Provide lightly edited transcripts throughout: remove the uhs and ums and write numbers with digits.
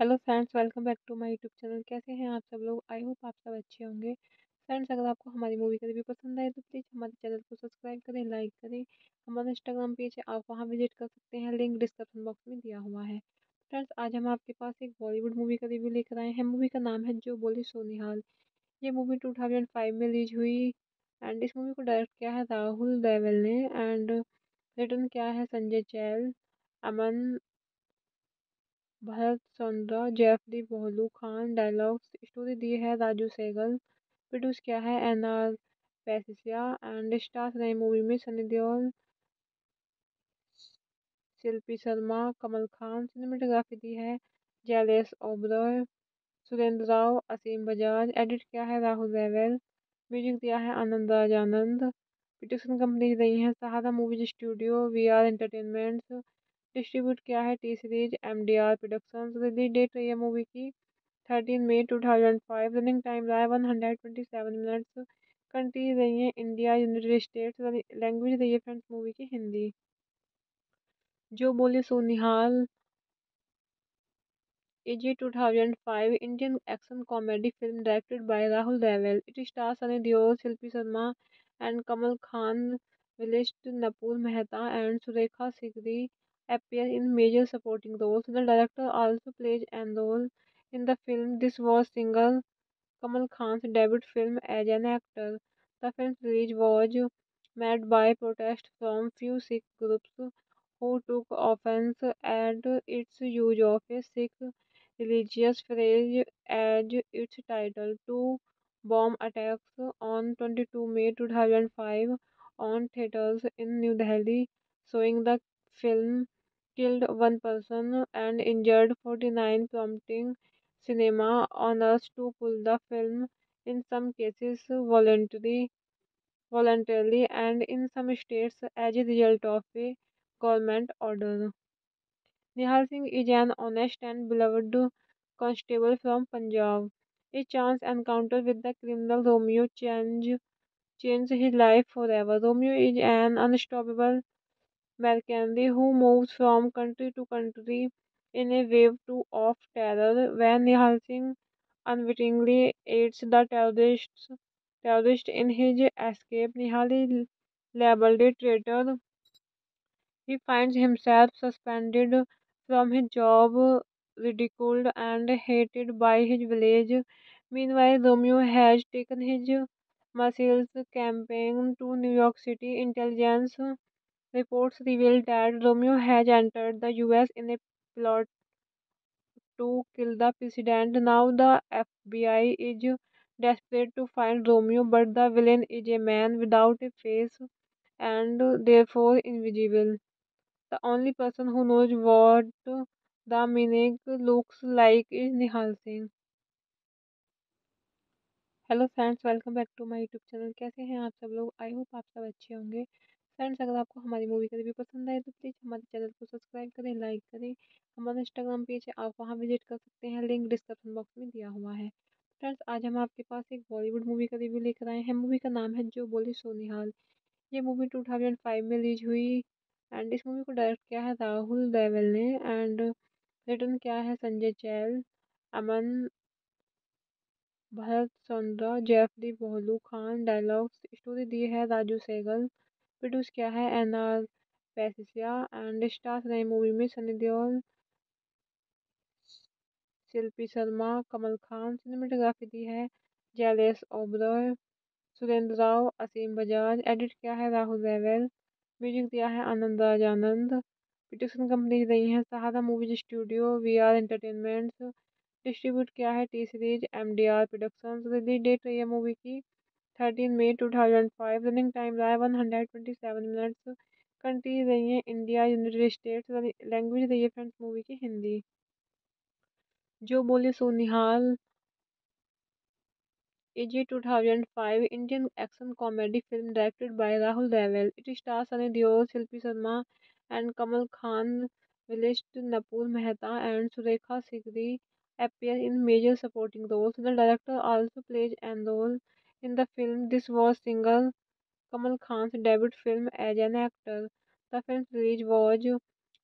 Hello friends, welcome back to my YouTube channel. कैसे हैं आप सब लोग? आई होप आप सब अच्छे होंगे। फ्रेंड्स, अगर आपको हमारी मूवी का रिव्यू पसंद आए तो प्लीज़ हमारे चैनल को सब्सक्राइब करें, लाइक करें। हमारा इंस्टाग्राम पेज है, आप वहां विजिट कर सकते हैं, लिंक डिस्क्रिप्शन बॉक्स में दिया हुआ है। फ्रेंड्स, आज हम आपके पास एक बॉलीवुड मूवी का रिव्यू लेकर आए हैं। मूवी का नाम है जो बोले सो निहाल। ये मूवी 2005 में रिलीज हुई एंड इस मूवी को डायरेक्ट किया है राहुल देवल ने एंड रिटर्न किया है संजय चैल, अमन भरत चंद्रा, जैफरी बोलू खान। डायलॉग्स स्टोरी दी है राजू सहगल। प्रोड्यूस किया है एनआर पैसिया एंड स्टार्स नई मूवी में सनी देओल, शिल्पी शर्मा, कमल खान। सिनेमेटोग्राफी दी है जैलेस ओबरॉय, सुरेंद्र राव, असीम बजाज। एडिट किया है राहुल रेवल। म्यूजिक दिया है आनंद राज आनंद। प्रोडक्शन कंपनी रही है Sahara movies studio, V R entertainments. Distribute किया है T series MDR productions. Release date रही है मूवी की 13 मई 2005। रनिंग टाइम रहा है 127 मिनट्स। कंट्री रही है इंडिया, यूनाइटेड स्टेट्स। लैंग्वेज रही है फ्रेंड्स मूवी की हिंदी। जो बोले सो निहाल is a 2005 Indian action comedy film directed by Rahul Deval. It stars Sunny Deol, Shilpi Sharma, and Kamal Khan. Vilesh Napur Mehta and Surekha Sikri appear in major supporting roles. The director also plays an role in the film. This was single Kamal Khan's debut film as an actor. The film's release was met by protest from few Sikh groups who took offense at its use of a Sikh religious phrase as its title. Two bomb attacks on 22 May 2005 on theatres in New Delhi, showing the film killed one person and injured 49, prompting cinema owners to pull the film, in some cases voluntarily, and in some states as a result of a government order. Nihal Singh is an honest and beloved constable from Punjab. A chance encounter with the criminal Romeo changed his life forever. Romeo is an unstoppable mercenary who moves from country to country in a wave of terror. When Nihal Singh unwittingly aids the terrorist in his escape, Nihal is labeled a traitor. He finds himself suspended from his job, ridiculed and hated by his village Meanwhile, Romeo has taken his muscles campaign to New York City. Intelligence reports reveal that Romeo has entered the US in a plot to kill the president. Now the FBI is desperate to find Romeo, but the villain is a man without a face and therefore invisible. The only person who knows what the meaning looks like is Nihal Singh. Hello friends, welcome back to my YouTube channel. कैसे हैं आप सब लोग? I hope आप सब अच्छे होंगे। Friends, अगर आपको हमारी मूवी का रिव्यू पसंद आए तो प्लीज़ हमारे चैनल को सब्सक्राइब करें, लाइक करें। हमारा इंस्टाग्राम पेज है, आप वहां विजिट कर सकते हैं, लिंक डिस्क्रिप्शन बॉक्स में दिया हुआ है। फ्रेंड्स, आज हम आपके पास एक बॉलीवुड मूवी का रिव्यू लेकर आए हैं। मूवी का नाम है जो बोले सो निहाल। ये मूवी 2005 में रिलीज हुई एंड इस मूवी को डायरेक्ट किया है राहुल देवल ने एंड रिटर्न किया है संजय चैल, अमन भरत चंद्रा, जेफली बोहलू खान। डायलॉग्स स्टोरी दी है राजू सहगल। प्रोड्यूस किया है एनआर पैसिया एंड स्टार्स नई मूवी में सनी देओल, शिल्पी शर्मा, कमल खान। सिनेमेटोग्राफी दी है जैलेस ओबरॉय, सुरेंद्र राव, असीम बजाज। एडिट किया है राहुल रेवल। म्यूजिक दिया है आनंद राज आनंद। प्रोडक्शन कंपनी रही है Sahara movies studio, V R entertainments. Distribute किया है T series MDR productions. Release date रही है मूवी की 13 मई 2005। रनिंग टाइम रहा है 127 मिनट्स। कंट्री रही है इंडिया, यूनाइटेड स्टेट्स। लैंग्वेज रही है फ्रेंड्स मूवी की हिंदी। जो बोले सो निहाल is a 2005 Indian action comedy film directed by Rahul Deval. It stars Sunny Deol, Shilpi Sharma, and Kamal Khan. Vilisht Napur Mehta and Surekha Sikri appear in major supporting roles. The director also plays an role in the film. This was single Kamal Khan's debut film as an actor. The film's release was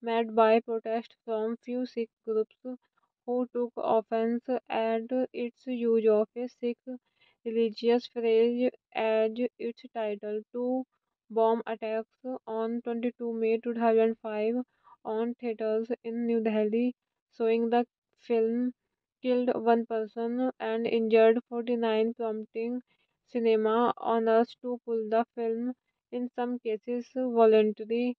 met by protest from few Sikh groups who took offense at its use of a Sikh religious phrase as its title. Two bomb attacks on 22 May 2005 on theatres in New Delhi, showing the film killed one person and injured 49, prompting cinema owners to pull the film, in some cases voluntarily,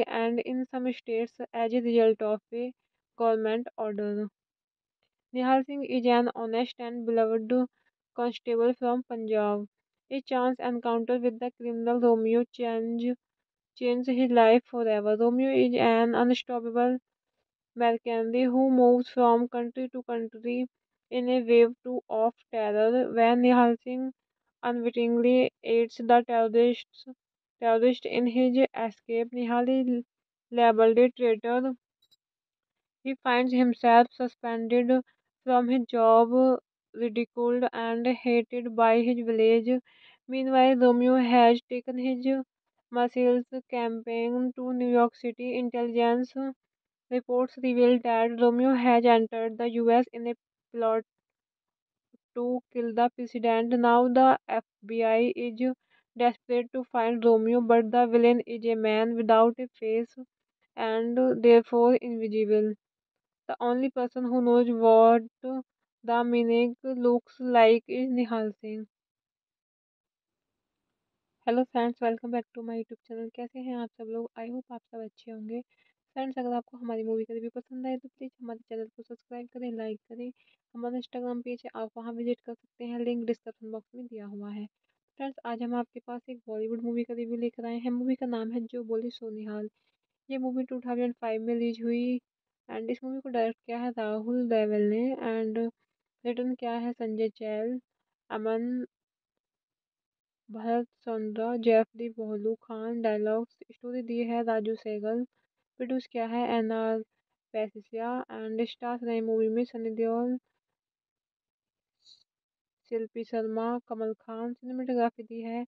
and in some states as a result of a government order. Nihal Singh is an honest and beloved constable from Punjab. A chance encounter with the criminal Romeo changed his life forever. Romeo is an unstoppable mercenary who moves from country to country in a wave of terror. When Nihal Singh unwittingly aids the terrorist in his escape, Nihal is labeled a traitor. He finds himself suspended from his job, ridiculed and hated by his village. Meanwhile, Romeo has taken his muscles campaign to New York City. Intelligence reports reveal that Romeo has entered the US in a plot to kill the president. Now the FBI is desperate to find Romeo, but the villain is a man without a face and therefore invisible. The only person who knows what the meaning looks like is Nihal Singh. Hello friends, welcome back to my YouTube channel. कैसे हैं आप सब लोग? I hope आप सब अच्छे होंगे। Friends, अगर आपको हमारी मूवी का रिव्यू पसंद आए तो प्लीज़ हमारे चैनल को सब्सक्राइब करें, लाइक करें। हमारा इंस्टाग्राम पेज है, आप वहां विजिट कर सकते हैं, लिंक डिस्क्रिप्शन बॉक्स में दिया हुआ है। फ्रेंड्स, आज हम आपके पास एक बॉलीवुड मूवी का रिव्यू लेकर आए हैं। मूवी का नाम है जो बोले सो निहाल। ये मूवी 2005 में रिलीज हुई एंड इस मूवी को डायरेक्ट किया है राहुल देवल ने एंड रिटर्न किया है संजय चैल, अमन भरत चंद्रा, जेफली बोहलू खान। डायलॉग्स स्टोरी दी है राजू सहगल। प्रोड्यूस किया है एनआर पैसिया एंड स्टार्स नई मूवी में सनी देओल, शिल्पी शर्मा, कमल खान। सिनेमेटोग्राफी दी है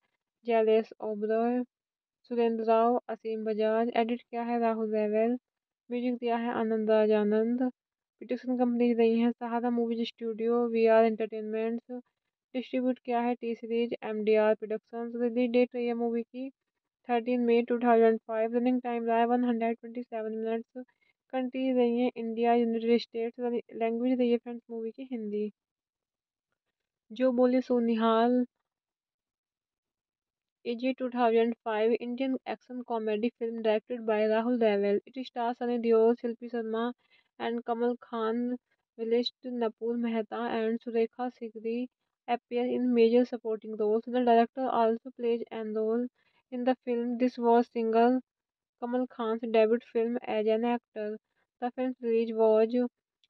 जैलेस ओबरॉय, सुरेंद्र राव, असीम बजाज। एडिट किया है राहुल रेवल। म्यूजिक दिया है आनंद राज आनंद। प्रोडक्शन कंपनी रही है Sahara movies studio, V R entertainments. Distribute किया है T series MDR productions. Release date रही है मूवी की 13 मई 2005। रनिंग टाइम रहा है 127 मिनट्स। कंट्री रही है इंडिया, यूनाइटेड स्टेट्स। लैंग्वेज रही है फ्रेंड्स मूवी की हिंदी। जो बोले सो निहाल is a 2005 Indian action comedy film directed by Rahul Deval. It stars Sunny Deol, Shilpi Sharma, and Kamal Khan. Vilesh Napur Mehta and Surekha Sikri appear in major supporting roles. The director also plays an role in the film. This was single Kamal Khan's debut film as an actor. The film's release was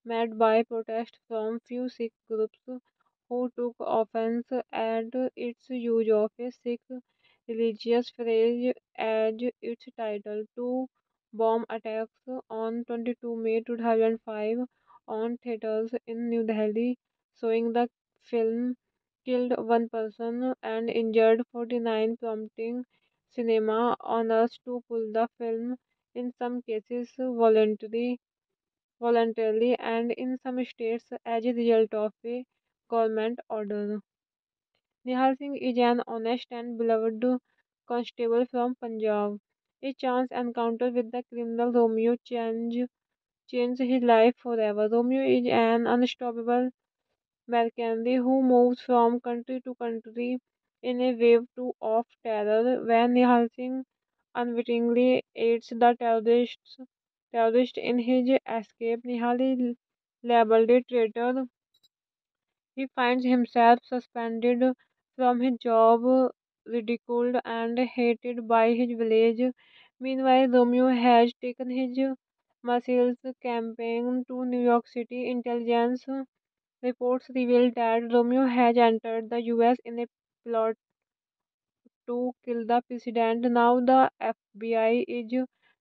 met by protest from few Sikh groups who took offense at its use of a Sikh religious phrase as its title. Two bomb attacks on 22 May 2005 on theatres in New Delhi, showing the film killed one person and injured 49, prompting cinema owners to pull the film, in some cases voluntarily, and in some states as a result of a government order. Nihal Singh is an honest and beloved constable from Punjab. A chance encounter with the criminal Romeo changed his life forever. Romeo is an unstoppable mercenary who moves from country to country in a wave of terror. When Nihal Singh unwittingly aids the terrorist in his escape, Nihal is labeled a traitor. He finds himself suspended from his job, ridiculed and hated by his village. Meanwhile, Romeo has taken his muscles campaign to New York City. Intelligence reports reveal that Romeo has entered the US in a plot to kill the president. Now the FBI is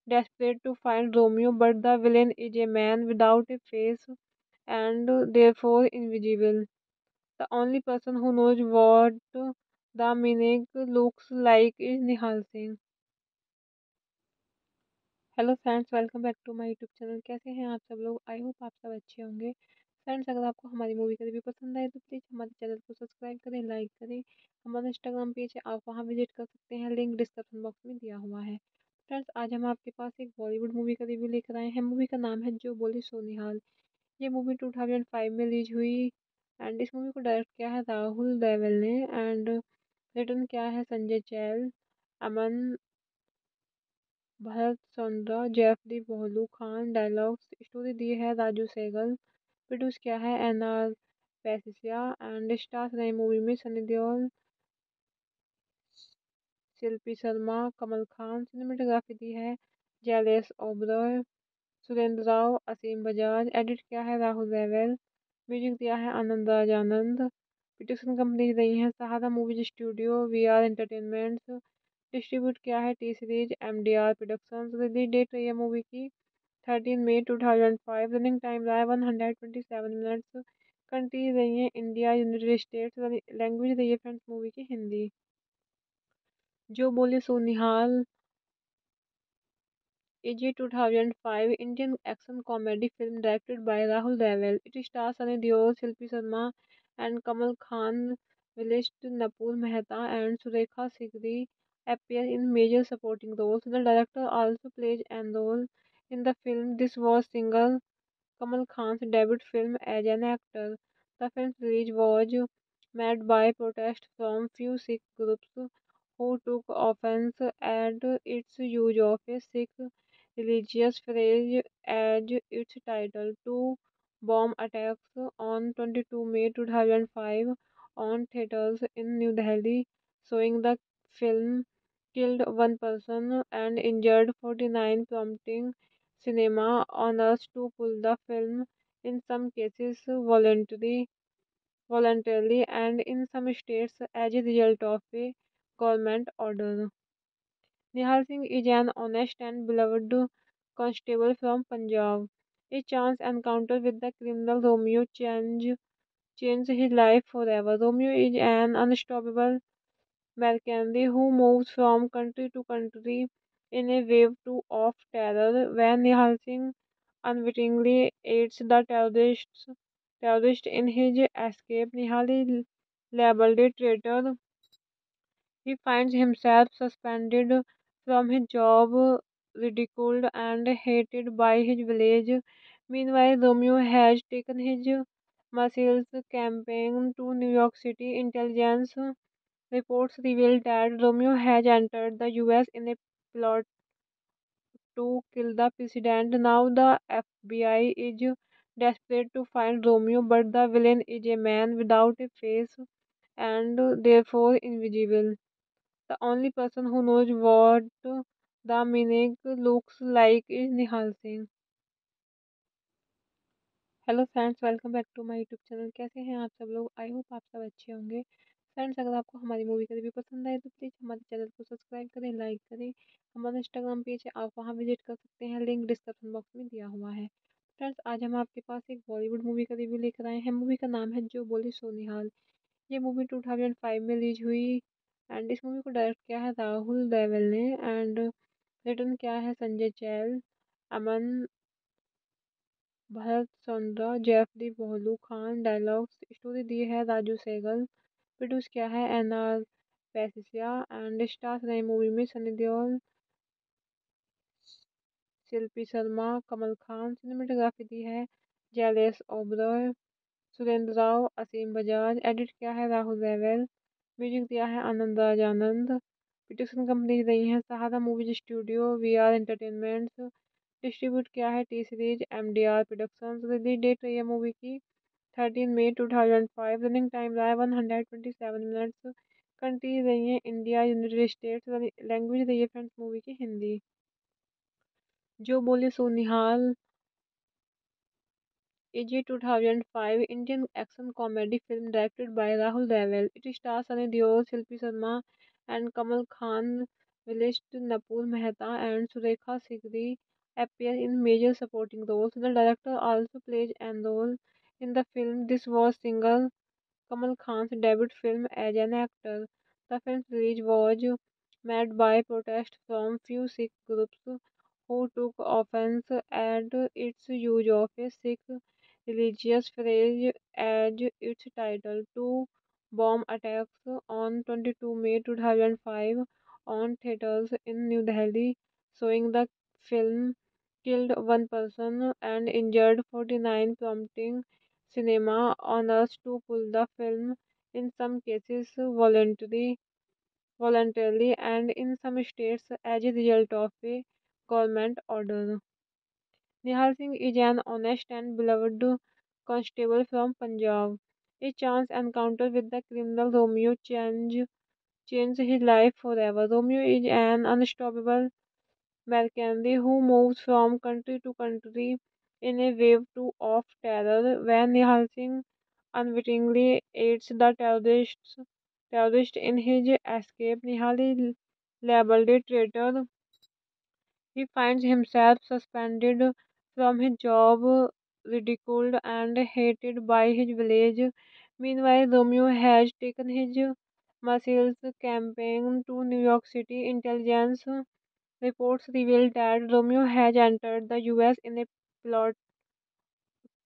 desperate to find Romeo, but the villain is a man without a face and therefore invisible. The only person who knows what the meaning looks like is Nihal Singh. Hello friends, welcome back to my YouTube channel. कैसे हैं आप सब लोग? I hope आप सब अच्छे होंगे। Friends, अगर आपको हमारी मूवी का रिव्यू पसंद आए तो प्लीज़ हमारे चैनल को सब्सक्राइब करें, लाइक करें। हमारा इंस्टाग्राम पेज है, आप वहां विजिट कर सकते हैं, लिंक डिस्क्रिप्शन बॉक्स में दिया हुआ है। फ्रेंड्स, आज हम आपके पास एक बॉलीवुड मूवी का रिव्यू लेकर आए हैं। मूवी का नाम है जो बोले सो निहाल। ये मूवी 2005 में रिलीज हुई एंड इस मूवी को डायरेक्ट किया है राहुल देवल ने एंड रिटर्न किया है संजय चैल, अमन भरत चंद्रा, जेफली बोलू खान। डायलॉग्स स्टोरी दी है राजू सहगल। प्रोड्यूस किया है एनआर पैसिया एंड स्टार्स नई मूवी में सनी देओल, शिल्पी शर्मा, कमल खान। सिनेमेटोग्राफी दी है जैलेस ओबरॉय, सुरेंद्र राव, असीम बजाज। एडिट किया है राहुल रेवल। म्यूजिक दिया है आनंद राज आनंद। प्रोडक्शन कंपनी रही है Sahara movies studio, V R entertainments. Distribute किया है T series MDR productions. Release date रही है मूवी की 13 मई 2005। रनिंग टाइम रहा है 127 मिनट्स। कंट्री रही है इंडिया, यूनाइटेड स्टेट्स। लैंग्वेज रही है फ्रेंड्स मूवी की हिंदी। जो बोले सो निहाल is a 2005 Indian action comedy film directed by Rahul Deval. It stars Sunny Deol, Shilpi Sharma, and Kamal Khan. Vilesh Napur Mehta and Surekha Sikri appear in major supporting roles. The director also plays an role in the film. This was single Kamal Khan's debut film as an actor. The film's release was met by protest from few Sikh groups who took offense at its use of a Sikh religious phrase as its title. Two bomb attacks on 22 May 2005 on theatres in New Delhi, showing the film killed one person and injured 49, prompting cinema owners to pull the film, in some cases voluntarily, and in some states as a result of a government order. Nihal Singh is an honest and beloved constable from Punjab. A chance encounter with the criminal Romeo changed his life forever. Romeo is an unstoppable mercenary who moves from country to country in a wave of terror. When Nihal Singh unwittingly aids the terrorist in his escape, Nihal is labeled a traitor. He finds himself suspended from his job, ridiculed and hated by his village. Meanwhile, Romeo has taken his missiles campaign to New York City. Intelligence reports revealed that Romeo has entered the US in a plot to kill the president. Now the FBI is desperate to find Romeo, but the villain is a man without a face and therefore invisible. The only person who knows what the meaning looks like is Nihal Singh. Hello friends, welcome back to my YouTube channel. कैसे हैं आप सब लोग? I hope आप सब अच्छे होंगे। Friends, अगर आपको हमारी मूवी का रिव्यू पसंद आए तो प्लीज़ हमारे चैनल को सब्सक्राइब करें, लाइक करें। हमारा इंस्टाग्राम पेज है, आप वहां विजिट कर सकते हैं, लिंक डिस्क्रिप्शन बॉक्स में दिया हुआ है। फ्रेंड्स, आज हम आपके पास एक बॉलीवुड मूवी का रिव्यू लेकर आए हैं। मूवी का नाम है जो बोले सो निहाल। ये मूवी 2005 में रिलीज हुई एंड इस मूवी को डायरेक्ट किया है राहुल देवल ने एंड रिटर्न किया है संजय चैल, अमन भरत चंद्रा, जैफरी बोलू खान। डायलॉग्स स्टोरी दी है राजू सहगल। प्रोड्यूस किया है एनआर पैसिया एंड स्टार्स नई मूवी में सनी देओल, शिल्पी शर्मा, कमल खान। सिनेमेटोग्राफी दी है जैलेस ओबरॉय, सुरेंद्र राव, असीम बजाज। एडिट किया है राहुल रेवल। म्यूजिक दिया है आनंद राज आनंद। प्रोडक्शन कंपनी रही है Sahara movies studio, V R entertainments. Distribute किया है T series MDR productions. Release date रही है मूवी की 13 मई 2005। रनिंग टाइम रहा है 127 मिनट्स। कंट्री रही है इंडिया, यूनाइटेड स्टेट्स। लैंग्वेज रही है फ्रेंड्स मूवी की हिंदी। जो बोले सो निहाल is a 2005 Indian action comedy film directed by Rahul Deval. It stars Sunny Deol, Shilpi Sharma, and Kamal Khan. Vilisht Napur Mehta and Surekha Sikri appear in major supporting roles. The director also plays an role in the film. This was single Kamal Khan's debut film as an actor. The film's release was met by protest from few Sikh groups who took offense at its use of a Sikh religious phrase as its title. Two bomb attacks on 22 May 2005 on theatres in New Delhi, showing the film killed one person and injured 49, prompting cinema owners to pull the film, in some cases voluntarily, and in some states as a result of a government order. Nihal Singh is an honest and beloved constable from Punjab. A chance encounter with the criminal Romeo changed his life forever. Romeo is an unstoppable mercenary who moves from country to country in a wave of terror. When Nihal Singh unwittingly aids the terrorist in his escape, Nihal is labeled a traitor. He finds himself suspended from his job, ridiculed and hated by his village. Meanwhile, Romeo has taken his missiles campaign to New York City. Intelligence reports revealed that Romeo has entered the US in a plot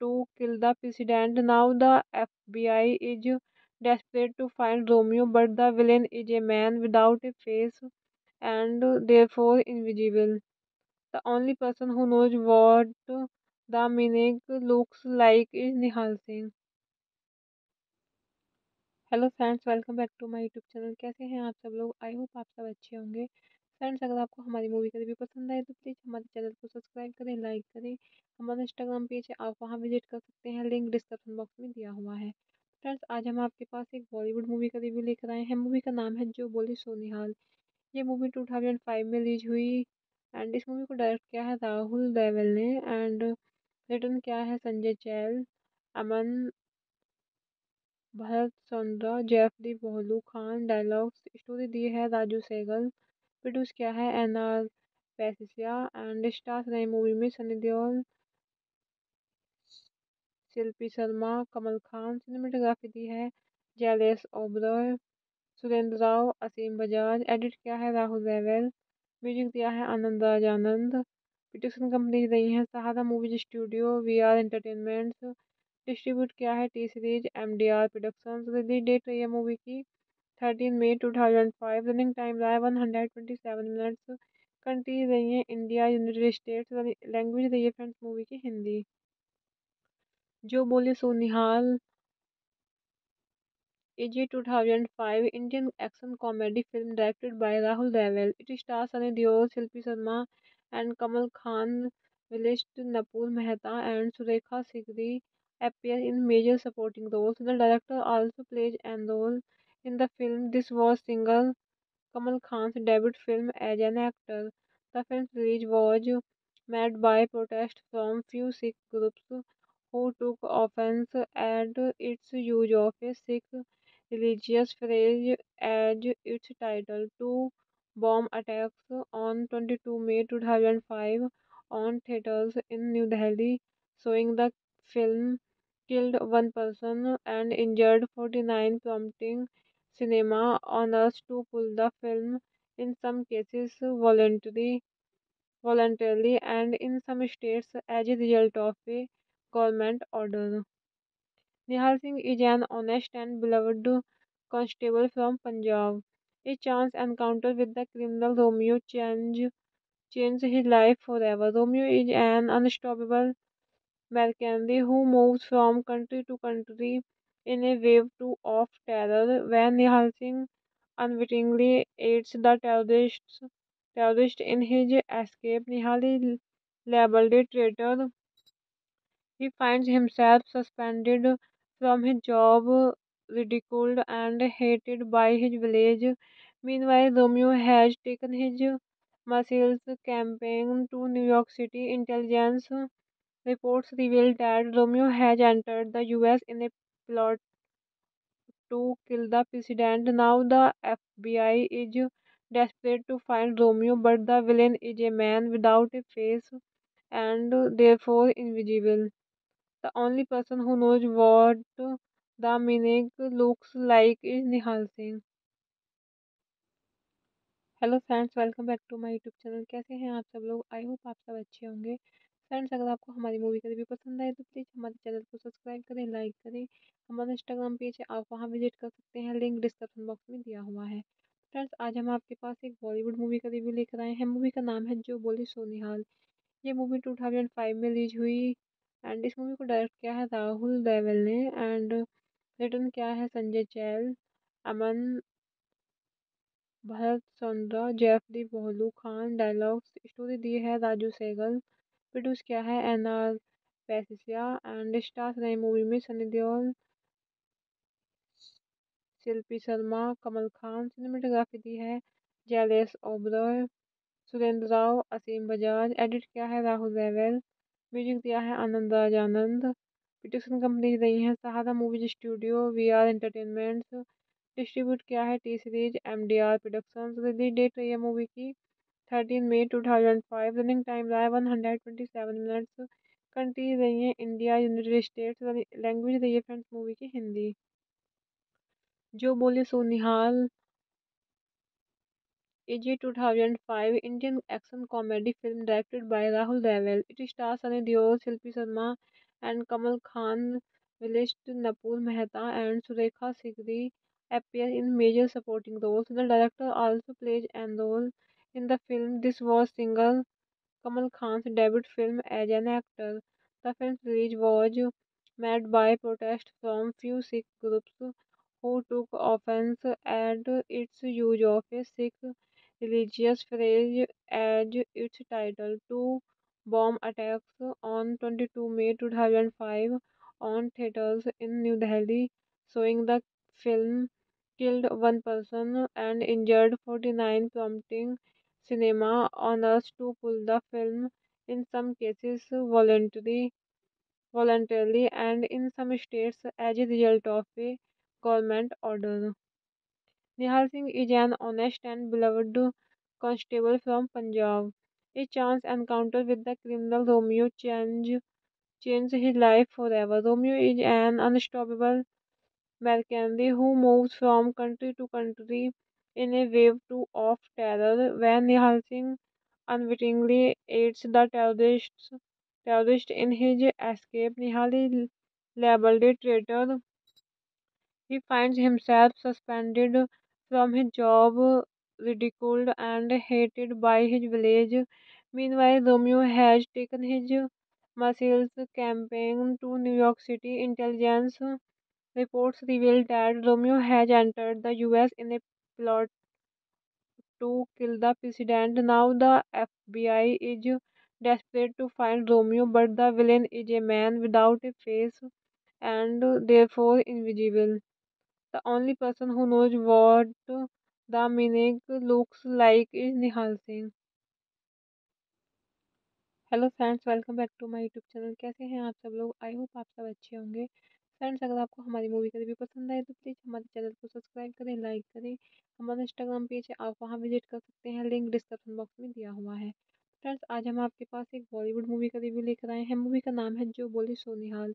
to kill the president. Now the FBI is desperate to find Romeo, but the villain is a man without a face and therefore invisible. The only person who knows what the meaning looks like is Nihal Singh. Hello friends, welcome back to my YouTube channel. कैसे हैं आप सब लोग? I hope आप सब अच्छे होंगे। Friends, अगर आपको हमारी मूवी का रिव्यू पसंद आए तो प्लीज़ हमारे चैनल को सब्सक्राइब करें, लाइक करें। हमारा इंस्टाग्राम पेज है, आप वहां विजिट कर सकते हैं, लिंक डिस्क्रिप्शन बॉक्स में दिया हुआ है। फ्रेंड्स, आज हम आपके पास एक बॉलीवुड मूवी का रिव्यू लेकर आए हैं। मूवी का नाम है जो बोले सो निहाल। ये मूवी 2005 में रिलीज हुई एंड इस मूवी को डायरेक्ट किया है राहुल देवल ने एंड रिटर्न किया है संजय चैल, अमन भरत चंद्रा, जैफरी बोलू खान। डायलॉग्स स्टोरी दी है राजू सहगल। प्रोड्यूस किया है एनआर पैसिया एंड स्टार्स नई मूवी में सनी देओल, शिल्पी शर्मा, कमल खान। सिनेमेटोग्राफी दी है जैलेस ओबरॉय, सुरेंद्र राव, असीम बजाज। एडिट किया है राहुल रेवल। म्यूजिक दिया है आनंद राज आनंद। प्रोडक्शन कंपनी रही है Sahara movies studio, V R entertainments. Distribute किया है T series MDR productions. Release date रही है मूवी की 13 मई 2005। रनिंग टाइम रहा है 127 मिनट्स। कंट्री रही है इंडिया, यूनाइटेड स्टेट्स। लैंग्वेज रही है फ्रेंड्स मूवी की हिंदी। जो बोले सो निहाल is a 2005 Indian action comedy film directed by Rahul Deval. It stars Sunny Deol, Shilpi Sharma, and Kamal Khan. Vilisht Napur Mehta and Surekha Sikri appear in major supporting roles. The director also plays an role in the film. This was single Kamal Khan's debut film as an actor. The film's release was met by protest from few Sikh groups who took offense at its use of a Sikh religious phrase as its title. Two bomb attacks on 22 May 2005 on theatres in New Delhi, showing the film killed one person and injured 49, prompting cinema owners to pull the film, in some cases voluntarily, and in some states as a result of a government order. Nihal Singh is an honest and beloved constable from Punjab. A chance encounter with the criminal Romeo changed his life forever. Romeo is an unstoppable mercenary who moves from country to country in a wave of terror. When Nihal Singh unwittingly aids the terrorist in his escape, Nihal is labeled a traitor. He finds himself suspended from his job, ridiculed and hated by his village. Meanwhile, Romeo has taken his muscles campaign to New York City. Intelligence reports reveal that Romeo has entered the US in a plot to kill the president. Now the FBI is desperate to find Romeo, but the villain is a man without a face and therefore invisible. The only person who knows what the meaning looks like is Nihal Singh. Hello friends, welcome back to my YouTube channel. कैसे हैं आप सब लोग? I hope आप सब अच्छे होंगे। Friends, अगर आपको हमारी मूवी का रिव्यू पसंद आए तो प्लीज़ हमारे चैनल को सब्सक्राइब करें, लाइक करें। हमारा इंस्टाग्राम पेज है, आप वहां विजिट कर सकते हैं, लिंक डिस्क्रिप्शन बॉक्स में दिया हुआ है। फ्रेंड्स, आज हम आपके पास एक बॉलीवुड मूवी का रिव्यू लेकर आए हैं। मूवी का नाम है जो बोले सो निहाल। ये मूवी 2005 में रिलीज हुई एंड इस मूवी को डायरेक्ट किया है राहुल देवल ने एंड रिटर्न किया है संजय चैल, अमन भरत चंद्रा, जेफरी बोलू खान। डायलॉग्स स्टोरी दी है राजू सहगल। प्रोड्यूस किया है एनआर पैसिया एंड स्टार्स नई मूवी में सनी देओल, शिल्पी शर्मा, कमल खान। सिनेमेटोग्राफी दी है जैलेस ओबरॉय, सुरेंद्र राव, असीम बजाज। एडिट किया है राहुल रेवल। म्यूजिक दिया है आनंद राज आनंद। प्रोडक्शन कंपनी रही है Sahara movies studio, V R entertainments. Distribute किया है T series MDR productions. Release date रही है मूवी की 13 मई 2005। रनिंग टाइम रहा है 127 मिनट्स। कंट्री रही है इंडिया, यूनाइटेड स्टेट्स। लैंग्वेज रही है फ्रेंड्स मूवी की हिंदी। जो बोले सो निहाल is a 2005 Indian action comedy film directed by Rahul Deval. It stars Sunny Deol, Shilpi Sharma, and Kamal Khan. Vilisht Napur Mehta and Surekha Sikri appear in major supporting roles. The director also plays an role in the film. This was single Kamal Khan's debut film as an actor. The film's release was met by protest from few Sikh groups who took offense at its use of a Sikh religious phrase as its title. Two bomb attacks on 22 May 2005 on theatres in New Delhi, showing the film killed one person and injured 49, prompting cinema owners to pull the film, in some cases voluntarily, and in some states as a result of a government order. Nihal Singh is an honest and beloved constable from Punjab. A chance encounter with the criminal Romeo changed his life forever. Romeo is an unstoppable mercenary who moves from country to country in a wave of terror. When Nihal Singh unwittingly aids the terrorist in his escape, Nihal is labeled a traitor. He finds himself suspended from his job, ridiculed and hated by his village. Meanwhile, Romeo has taken his missiles campaign to New York City. Intelligence reports revealed that Romeo has entered the US in a plot to kill the president. Now the FBI is desperate to find Romeo, but the villain is a man without a face and therefore invisible. The only person who knows what the meaning looks like is Nihal Singh. Hello friends, welcome back to my YouTube channel. कैसे हैं आप सब लोग? I hope आप सब अच्छे होंगे। Friends, अगर आपको हमारी मूवी का रिव्यू पसंद आए तो प्लीज़ हमारे चैनल को सब्सक्राइब करें, लाइक करें। हमारा इंस्टाग्राम पेज है, आप वहां विजिट कर सकते हैं, लिंक डिस्क्रिप्शन बॉक्स में दिया हुआ है। फ्रेंड्स, आज हम आपके पास एक बॉलीवुड मूवी का रिव्यू लेकर आए हैं। मूवी का नाम है जो बोले सो निहाल।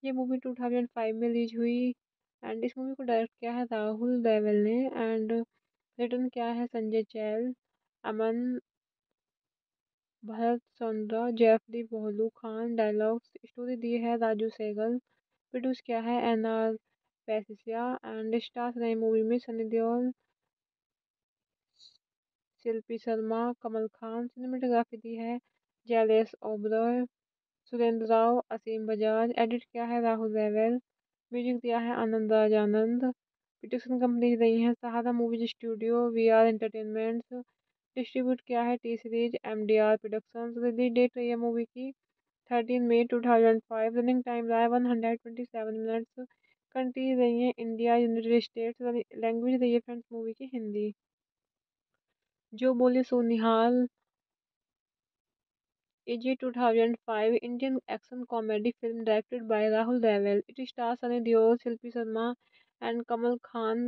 ये मूवी 2005 में रिलीज हुई एंड इस मूवी को डायरेक्ट किया है राहुल देवल ने एंड रिटर्न किया है संजय चैल, अमन भरत चंद्रा, जैफरी बोलू खान। डायलॉग्स स्टोरी दी है राजू सहगल। प्रोड्यूस किया है एनआर पैसिया एंड स्टार्स नई मूवी में सनी देओल, शिल्पी शर्मा, कमल खान। सिनेमेटोग्राफी दी है जैलेस ओबरॉय, सुरेंद्र राव, असीम बजाज। एडिट किया है राहुल रेवल। म्यूजिक दिया है आनंद राज आनंद। प्रोडक्शन कंपनी रही है Sahara movies studio, V R entertainments. Distribute किया है T series MDR productions. Release date रही है मूवी की 13 मई 2005। रनिंग टाइम रहा है 127 मिनट्स। कंट्री रही है इंडिया, यूनाइटेड स्टेट्स। लैंग्वेज रही है फ्रेंड्स मूवी की हिंदी। जो बोले सो निहाल is a 2005 Indian action comedy film directed by Rahul Deval. It stars Sunny Deol, Shilpi Sharma, and Kamal Khan.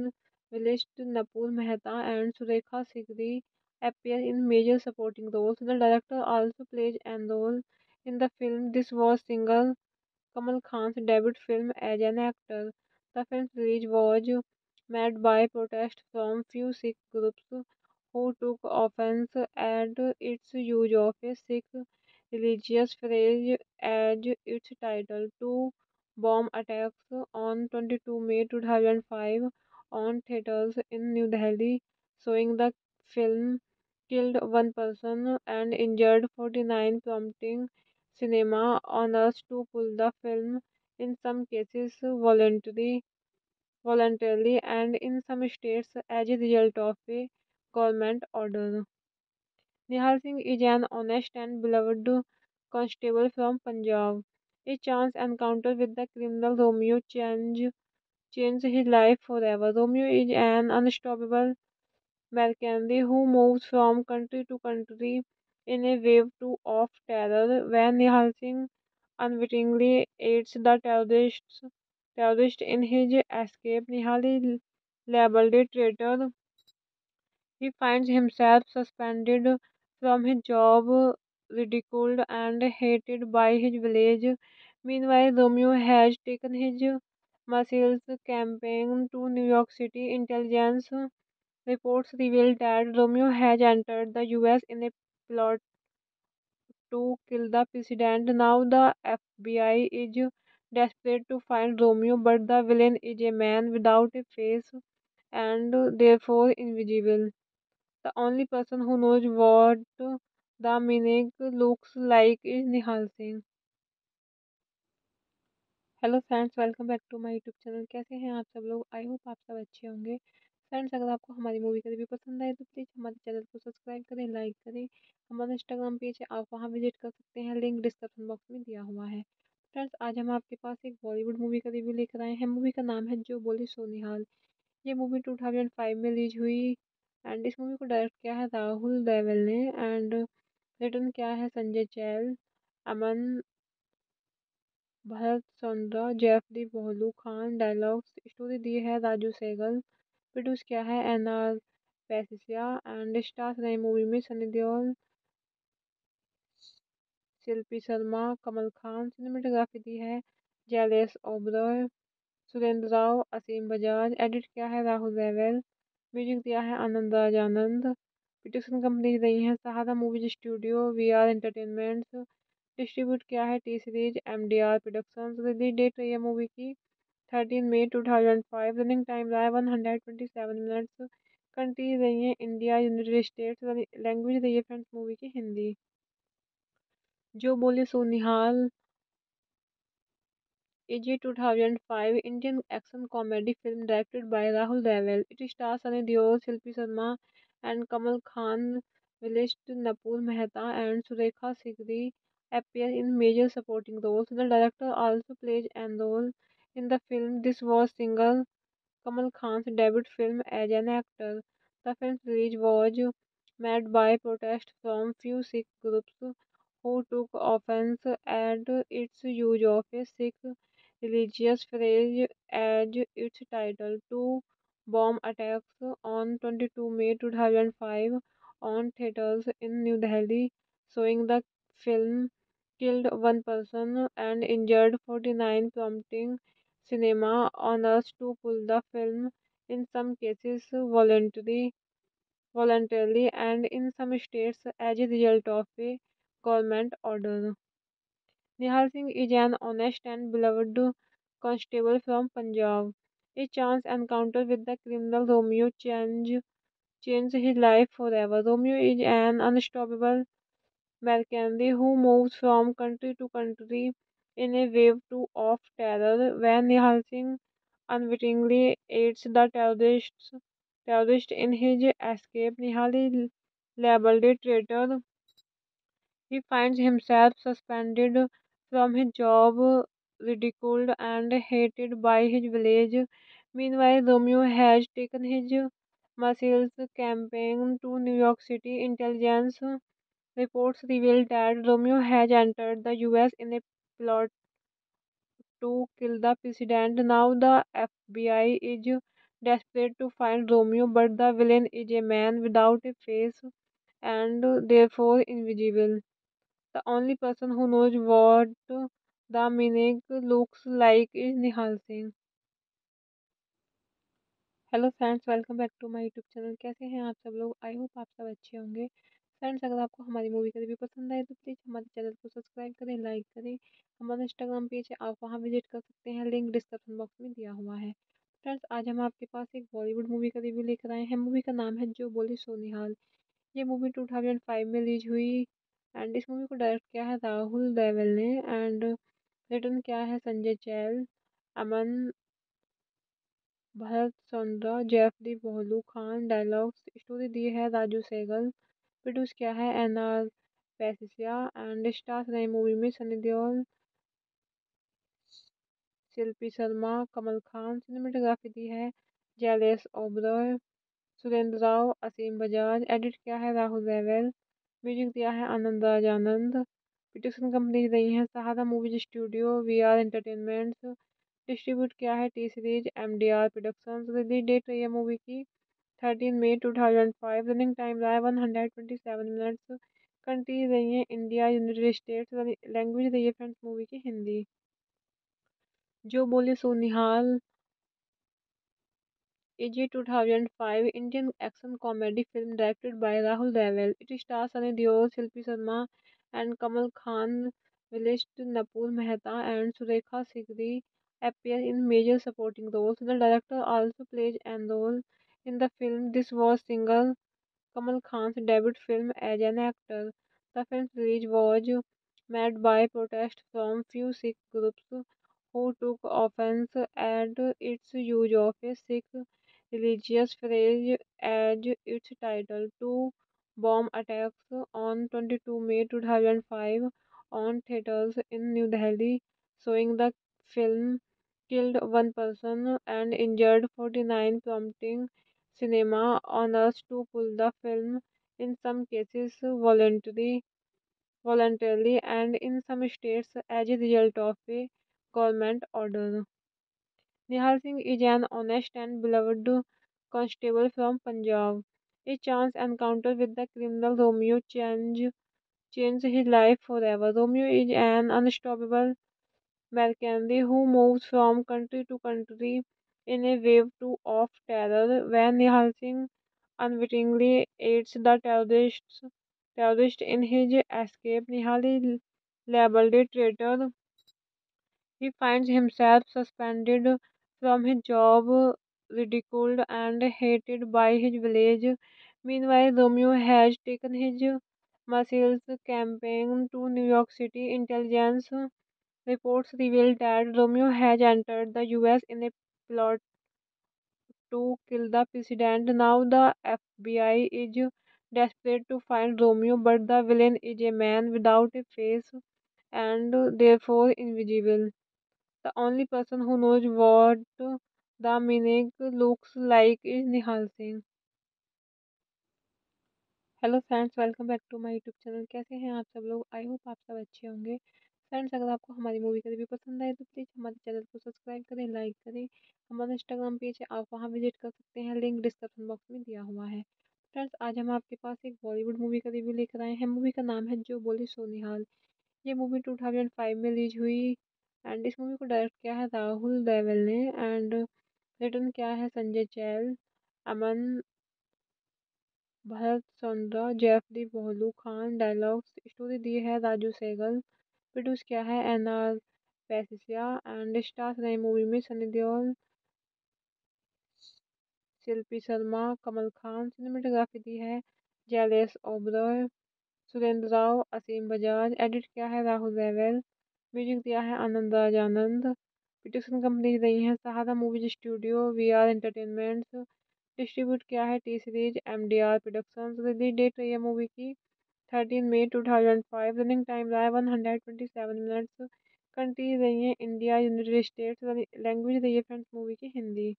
Vilisht Napur Mehta and Surekha Sikri appear in major supporting roles. The director also plays an role in the film. This was single Kamal Khan's debut film as an actor. The film's release was met by protest from few Sikh groups who took offense at its use of a Sikh religious phrase as its title. Two bomb attacks on 22 May 2005 on theatres in New Delhi, showing the film killed one person and injured 49, prompting cinema owners to pull the film, in some cases voluntarily, and in some states as a result of a government order. Nihal Singh is an honest and beloved constable from Punjab. A chance encounter with the criminal Romeo changed his life forever. Romeo is an unstoppable mercenary who moves from country to country in a wave of terror. When Nihal Singh unwittingly aids the terrorist in his escape, Nihal is labeled a traitor. He finds himself suspended from his job, ridiculed and hated by his village. Meanwhile, Romeo has taken his missiles campaign to New York City. Intelligence reports revealed that Romeo has entered the US in a plot to kill the president. Now the FBI is desperate to find Romeo, but the villain is a man without a face and therefore invisible. The only person who knows what the meaning looks like is Nihal Singh. Hello friends, welcome back to my YouTube channel. कैसे हैं आप सब लोग? I hope आप सब अच्छे होंगे। Friends, अगर आपको हमारी मूवी का रिव्यू पसंद आए तो प्लीज़ हमारे चैनल को सब्सक्राइब करें, लाइक करें। हमारा इंस्टाग्राम पेज है, आप वहां विजिट कर सकते हैं, लिंक डिस्क्रिप्शन बॉक्स में दिया हुआ है। फ्रेंड्स, आज हम आपके पास एक बॉलीवुड मूवी का रिव्यू लेकर आए हैं। मूवी का नाम है जो बोले सो निहाल। ये मूवी 2005 में रिलीज हुई एंड इस मूवी को डायरेक्ट किया है राहुल देवल ने एंड रिटर्न किया है संजय चैल, अमन भरत चंद्रा, जैफरी बोलू खान। डायलॉग्स स्टोरी दी है राजू सहगल। प्रोड्यूस किया है एनआर पैसिया एंड स्टार्स नई मूवी में सनी देओल, शिल्पी शर्मा, कमल खान। सिनेमेटोग्राफी दी है जैलेस ओबरॉय, सुरेंद्र राव, असीम बजाज। एडिट किया है राहुल रेवल। म्यूजिक दिया है आनंद राज आनंद। प्रोडक्शन कंपनी रही है Sahara movies studio, V R entertainments. Distribute किया है T series MDR productions. Release date रही है मूवी की 13 मई 2005। रनिंग टाइम रहा है 127 मिनट्स। कंट्री रही है इंडिया, यूनाइटेड स्टेट्स। लैंग्वेज रही है फ्रेंड्स मूवी की हिंदी। जो बोले सो निहाल is a 2005 Indian action comedy film directed by Rahul Deval. It stars Sunny Deol, Shilpi Sharma, and Kamal Khan. Vilesh Napur Mehta and Surekha Sikri appear in major supporting roles. The director also plays an role in the film. This was single Kamal Khan's debut film as an actor. The film's release was met by protest from few Sikh groups who took offense at its use of a Sikh religious phrase as its title. Two bomb attacks on 22 May 2005 on theaters in New Delhi, showing the film killed one person and injured 49, prompting cinema owners to pull the film, in some cases voluntarily, and in some states as a result of a government order. Nihal Singh is an honest and beloved constable from Punjab. A chance encounter with the criminal Romeo changed his life forever. Romeo is an unstoppable mercenary who moves from country to country in a wave of terror. When Nihal Singh unwittingly aids the terrorist in his escape, Nihal is labeled a traitor. He finds himself suspended from his job, ridiculed and hated by his village. Meanwhile, Romeo has taken his muscles campaign to New York City. Intelligence reports reveal that Romeo has entered the US in a plot to kill the president. Now the FBI is desperate to find Romeo, but the villain is a man without a face and therefore invisible. The only person who knows what the meaning looks like is Nihal Singh. Hello friends, welcome back to my YouTube channel. कैसे हैं आप सब लोग? I hope आप सब अच्छे होंगे। Friends, अगर आपको हमारी मूवी का रिव्यू पसंद आए तो प्लीज़ हमारे चैनल को सब्सक्राइब करें, लाइक करें। हमारा इंस्टाग्राम पेज है, आप वहां विजिट कर सकते हैं, लिंक डिस्क्रिप्शन बॉक्स में दिया हुआ है। फ्रेंड्स, आज हम आपके पास एक बॉलीवुड मूवी का रिव्यू लेकर आए हैं। मूवी का नाम है जो बोले सो निहाल। ये मूवी 2005 में रिलीज हुई एंड इस मूवी को डायरेक्ट किया है राहुल देवल ने एंड रिटर्न किया है संजय चैल, अमन भरत चंद्रा, जेफरी बोलू खान। डायलॉग्स स्टोरी दी है राजू सहगल। प्रोड्यूस किया है एनआर पैसिया एंड स्टार्स नई मूवी में सनी देओल, शिल्पी शर्मा, कमल खान। सिनेमेटोग्राफी दी है जैलेस ओबरॉय, सुरेंद्र राव, असीम बजाज। एडिट किया है राहुल रेवल। म्यूजिक दिया है आनंद राज आनंद। प्रोडक्शन कंपनी रही है Sahara movies studio, V R entertainments. Distribute किया है T series MDR productions. Release date रही है मूवी की 13 मई 2005। रनिंग टाइम रहा है 127 मिनट्स। कंट्री रही है इंडिया, यूनाइटेड स्टेट्स। लैंग्वेज रही है फ्रेंड्स मूवी की हिंदी। जो बोले सो निहाल is a 2005 Indian action comedy film directed by Rahul Deval. It stars Sunny Deol, Shilpi Sharma, and Kamal Khan. Vilesh Napur Mehta and Surekha Sikri appear in major supporting roles. The director also plays an role in the film. This was single Kamal Khan's debut film as an actor. The film's release was met by protest from few Sikh groups who took offense at its use of a Sikh religious phrase as its title. Two bomb attacks on 22 May 2005 on theaters in New Delhi, showing the film killed one person and injured 49, prompting cinema owners to pull the film, in some cases voluntarily, and in some states as a result of a government order. Nihal Singh is an honest and beloved constable from Punjab. A chance encounter with the criminal Romeo changed his life forever. Romeo is an unstoppable mercenary who moves from country to country in a wave of terror. When Nihal Singh unwittingly aids the terrorist in his escape, Nihal is labeled a traitor. He finds himself suspended from his job, ridiculed and hated by his village. Meanwhile, Romeo has taken his missiles campaign to New York City. Intelligence reports revealed that Romeo has entered the US in a plot to kill the president. Now the FBI is desperate to find Romeo, but the villain is a man without a face and therefore invisible. The only person who knows what the meaning looks like is Nihal Singh. Hello friends, welcome back to my YouTube channel. कैसे हैं आप सब लोग? I hope आप सब अच्छे होंगे। Friends, अगर आपको हमारी मूवी का रिव्यू पसंद आए तो प्लीज़ हमारे चैनल को सब्सक्राइब करें, लाइक करें। हमारा इंस्टाग्राम पेज है, आप वहां विजिट कर सकते हैं, लिंक डिस्क्रिप्शन बॉक्स में दिया हुआ है। फ्रेंड्स, आज हम आपके पास एक बॉलीवुड मूवी का रिव्यू लेकर आए हैं। मूवी का नाम है जो बोले सो निहाल। ये मूवी 2005 में रिलीज हुई एंड इस मूवी को डायरेक्ट किया है राहुल देवल ने एंड रिटर्न किया है संजय चैल, अमन भरत चंद्रा, जैफरी बोलू खान। डायलॉग्स स्टोरी दी है राजू सहगल। प्रोड्यूस किया है एनआर पैसिया एंड स्टार्स नई मूवी में सनी देओल, शिल्पी शर्मा, कमल खान। सिनेमेटोग्राफी दी है जैलेस ओबरॉय, सुरेंद्र राव, असीम बजाज। एडिट किया है राहुल रेवल। म्यूजिक दिया है आनंद राज आनंद। प्रोडक्शन कंपनी रही है Sahara movies studio, V R entertainments. Distribute किया है T series MDR productions. Release date रही है मूवी की 13 मई 2005। रनिंग टाइम रहा है 127 मिनट्स। कंट्री रही है इंडिया, यूनाइटेड स्टेट्स। लैंग्वेज रही है फ्रेंड्स मूवी की हिंदी।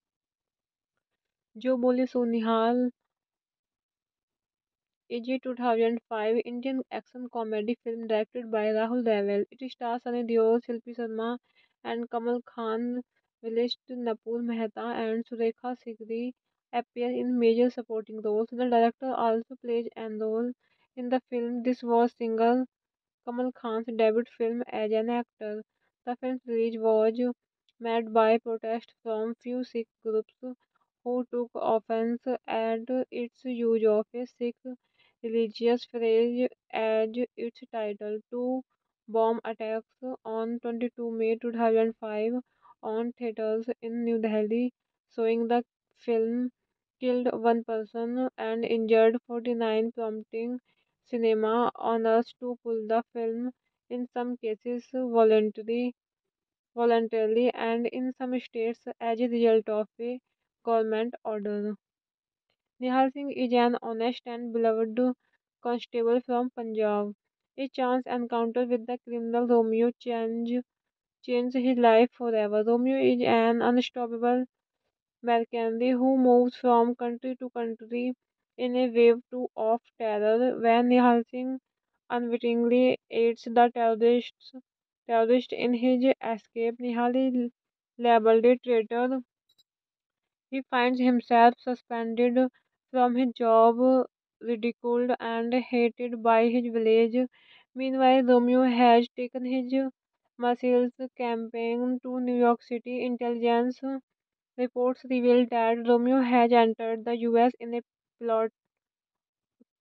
जो बोले सो निहाल is a 2005 Indian action comedy film directed by Rahul Deval. It stars Sunny Deol, Shilpi Sharma, and Kamal Khan. Vilisht Napur Mehta and Surekha Sikri appear in major supporting roles. The director also plays an role in the film. This was single Kamal Khan's debut film as an actor. The film's release was met by protest from few Sikh groups who took offense at its use of a Sikh religious phrase as its title. Two bomb attacks on 22 May 2005 on theatres in New Delhi, showing the film killed one person and injured 49, prompting cinema owners to pull the film, in some cases voluntarily, and in some states as a result of a government order. Nihal Singh is an honest and beloved constable from Punjab. A chance encounter with the criminal Romeo changed his life forever. Romeo is an unstoppable mercenary who moves from country to country in a wave of terror. When Nihal Singh unwittingly aids the terrorist in his escape, Nihal is labeled a traitor. He finds himself suspended from his job, ridiculed and hated by his village. Meanwhile, Romeo has taken his missiles campaign to New York City. Intelligence reports revealed that Romeo has entered the US in a plot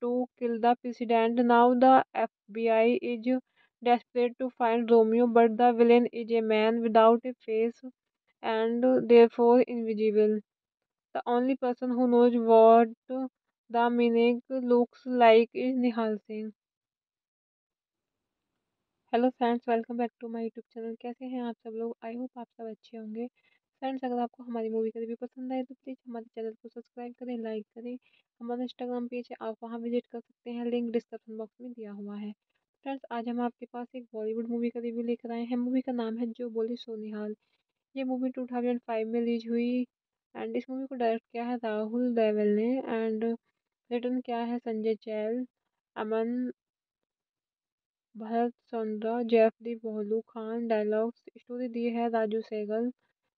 to kill the president. Now the FBI is desperate to find Romeo, but the villain is a man without a face and therefore invisible. The only person who knows what the meaning looks like is Nihal Singh. Hello friends, welcome back to my YouTube channel. कैसे हैं आप सब लोग? I hope आप सब अच्छे होंगे। Friends, अगर आपको हमारी मूवी का रिव्यू पसंद आए तो प्लीज़ हमारे चैनल को सब्सक्राइब करें, लाइक करें। हमारा इंस्टाग्राम पेज है, आप वहां विजिट कर सकते हैं, लिंक डिस्क्रिप्शन बॉक्स में दिया हुआ है। फ्रेंड्स, आज हम आपके पास एक बॉलीवुड मूवी का रिव्यू लेकर आए हैं। मूवी का नाम है जो बोले सो निहाल। ये मूवी 2005 में रिलीज हुई एंड इस मूवी को डायरेक्ट किया है राहुल देवल ने एंड रिटर्न किया है संजय चैल, अमन भरत चंद्रा, जैफरी बोलू खान। डायलॉग्स स्टोरी दी है राजू सहगल।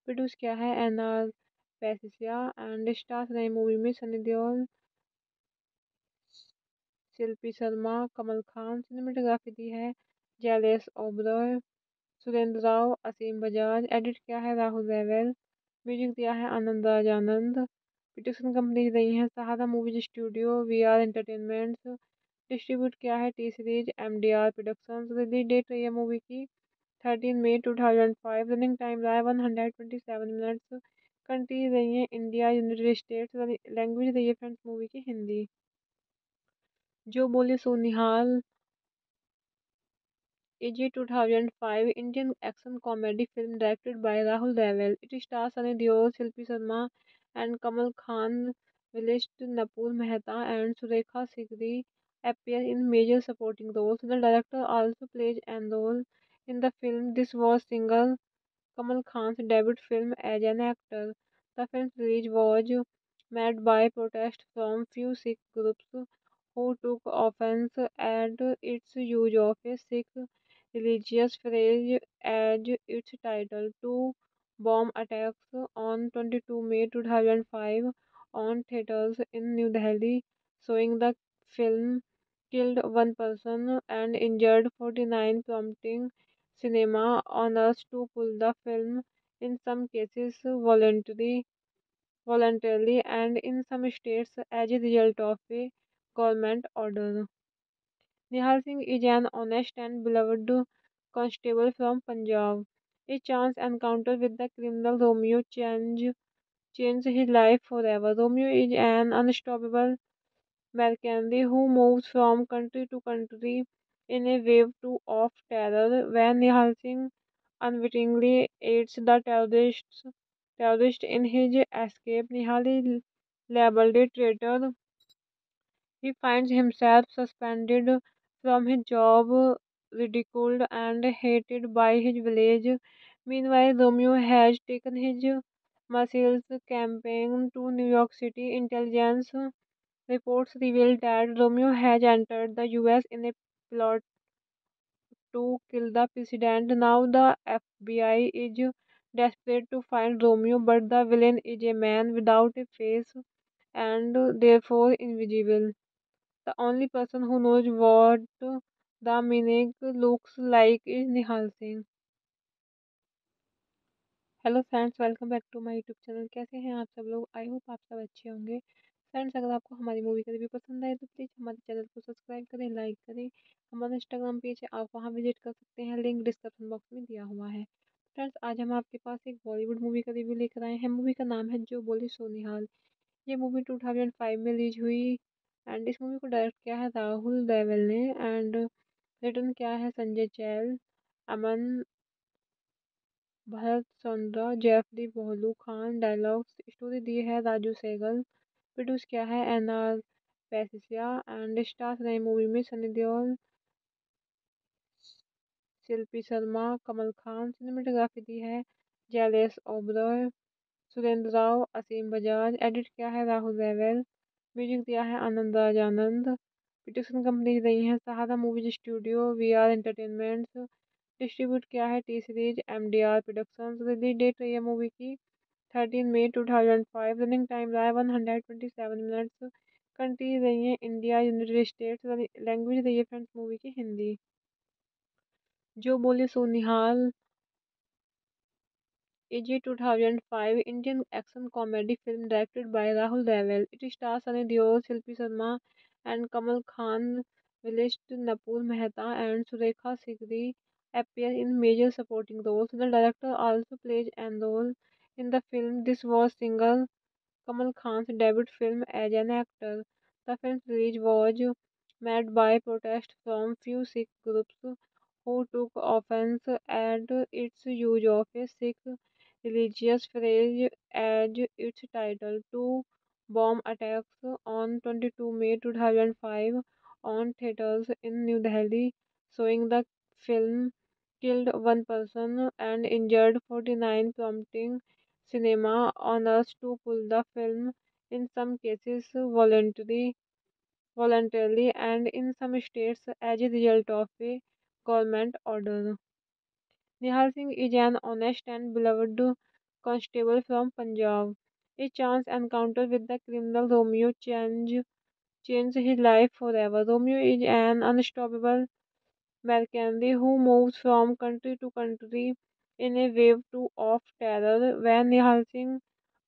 प्रोड्यूस किया है एनआर पैसिया एंड स्टार्स नई मूवी में सनी देओल, शिल्पी शर्मा, कमल खान। सिनेमेटोग्राफी दी है जैलेस ओबरॉय, सुरेंद्र राव, असीम बजाज। एडिट किया है राहुल रेवल। म्यूजिक दिया है आनंद राज आनंद। प्रोडक्शन कंपनी रही है Sahara movies studio, V R entertainments. Distribute किया है T series MDR productions. Release date रही है मूवी की 13 मई 2005। रनिंग टाइम रहा है 127 मिनट्स। कंट्री रही है इंडिया, यूनाइटेड स्टेट्स। लैंग्वेज रही है फ्रेंड्स मूवी की हिंदी। जो बोले सो निहाल is a 2005 Indian action comedy film directed by Rahul Deval. It stars Sunny Deol, Shilpi Sharma, and Kamal Khan. Vilisht Napur Mehta and Surekha Sikri appear in major supporting roles. The director also plays an role in the film. This was single Kamal Khan's debut film as an actor. The film's release was met by protest from few Sikh groups who took offense at its use of a Sikh religious phrase as its title. Two bomb attacks on 22 May 2005 on theatres in New Delhi, showing the film killed one person and injured 49, prompting cinema owners to pull the film, in some cases voluntarily, and in some states as a result of a government order. Nihal Singh is an honest and beloved constable from Punjab. A chance encounter with the criminal Romeo changed his life forever. Romeo is an unstoppable mercenary who moves from country to country in a wave of terror. When Nihal Singh unwittingly aids the terrorist in his escape, Nihal is labeled a traitor. He finds himself suspended from his job, ridiculed and hated by his village. Meanwhile, Romeo has taken his muscles campaign to New York City. Intelligence reports reveal that Romeo has entered the US in a plot to kill the president. Now the FBI is desperate to find Romeo, but the villain is a man without a face and therefore invisible. The only person who knows what the meaning looks like is Nihal Singh. Hello friends, welcome back to my YouTube channel. कैसे हैं आप सब लोग? I hope आप सब अच्छे होंगे। Friends, अगर आपको हमारी मूवी का रिव्यू पसंद आए तो प्लीज़ हमारे चैनल को सब्सक्राइब करें, लाइक करें। हमारा इंस्टाग्राम पेज है, आप वहां विजिट कर सकते हैं, लिंक डिस्क्रिप्शन बॉक्स में दिया हुआ है। फ्रेंड्स, आज हम आपके पास एक बॉलीवुड मूवी का रिव्यू लेकर आए हैं। मूवी का नाम है जो बोले सो निहाल। ये मूवी 2005 में रिलीज हुई एंड इस मूवी को डायरेक्ट किया है राहुल देवल ने एंड रिटर्न किया है संजय चैल, अमन भरत चंद्रा, जेफरी बोलू खान। डायलॉग्स स्टोरी दी है राजू सहगल। प्रोड्यूस किया है एनआर पैसिया एंड स्टार्स नई मूवी में सनी देओल, शिल्पी शर्मा, कमल खान। सिनेमेटोग्राफी दी है जैलेस ओबरॉय, सुरेंद्र राव, असीम बजाज। एडिट किया है राहुल रेवल। म्यूजिक दिया है आनंद राज आनंद। प्रोडक्शन कंपनी रही है Sahara movies studio, V R entertainments. Distribute किया है T series MDR productions. Release date रही है मूवी की 13 मई 2005। रनिंग टाइम रहा है 127 मिनट्स। कंट्री रही है इंडिया, यूनाइटेड स्टेट्स। लैंग्वेज रही है फ्रेंड्स मूवी की हिंदी। जो बोले सो निहाल is a 2005 Indian action comedy film directed by Rahul Deval. It stars Sunny Deol, Shilpi Sharma, and Kamal Khan. Vilisht Napur Mehta and Surekha Sikri appear in major supporting roles. The director also plays an role in the film. This was single Kamal Khan's debut film as an actor. The film's release was met by protest from few Sikh groups who took offense at its use of a Sikh religious phrase as its title. Two bomb attacks on 22 May 2005 on theatres in New Delhi, showing the film killed one person and injured 49, prompting cinema owners to pull the film, in some cases voluntarily, and in some states as a result of a government order. Nihal Singh is an honest and beloved constable from Punjab. A chance encounter with the criminal Romeo changed his life forever. Romeo is an unstoppable mercenary who moves from country to country in a wave of terror. When Nihal Singh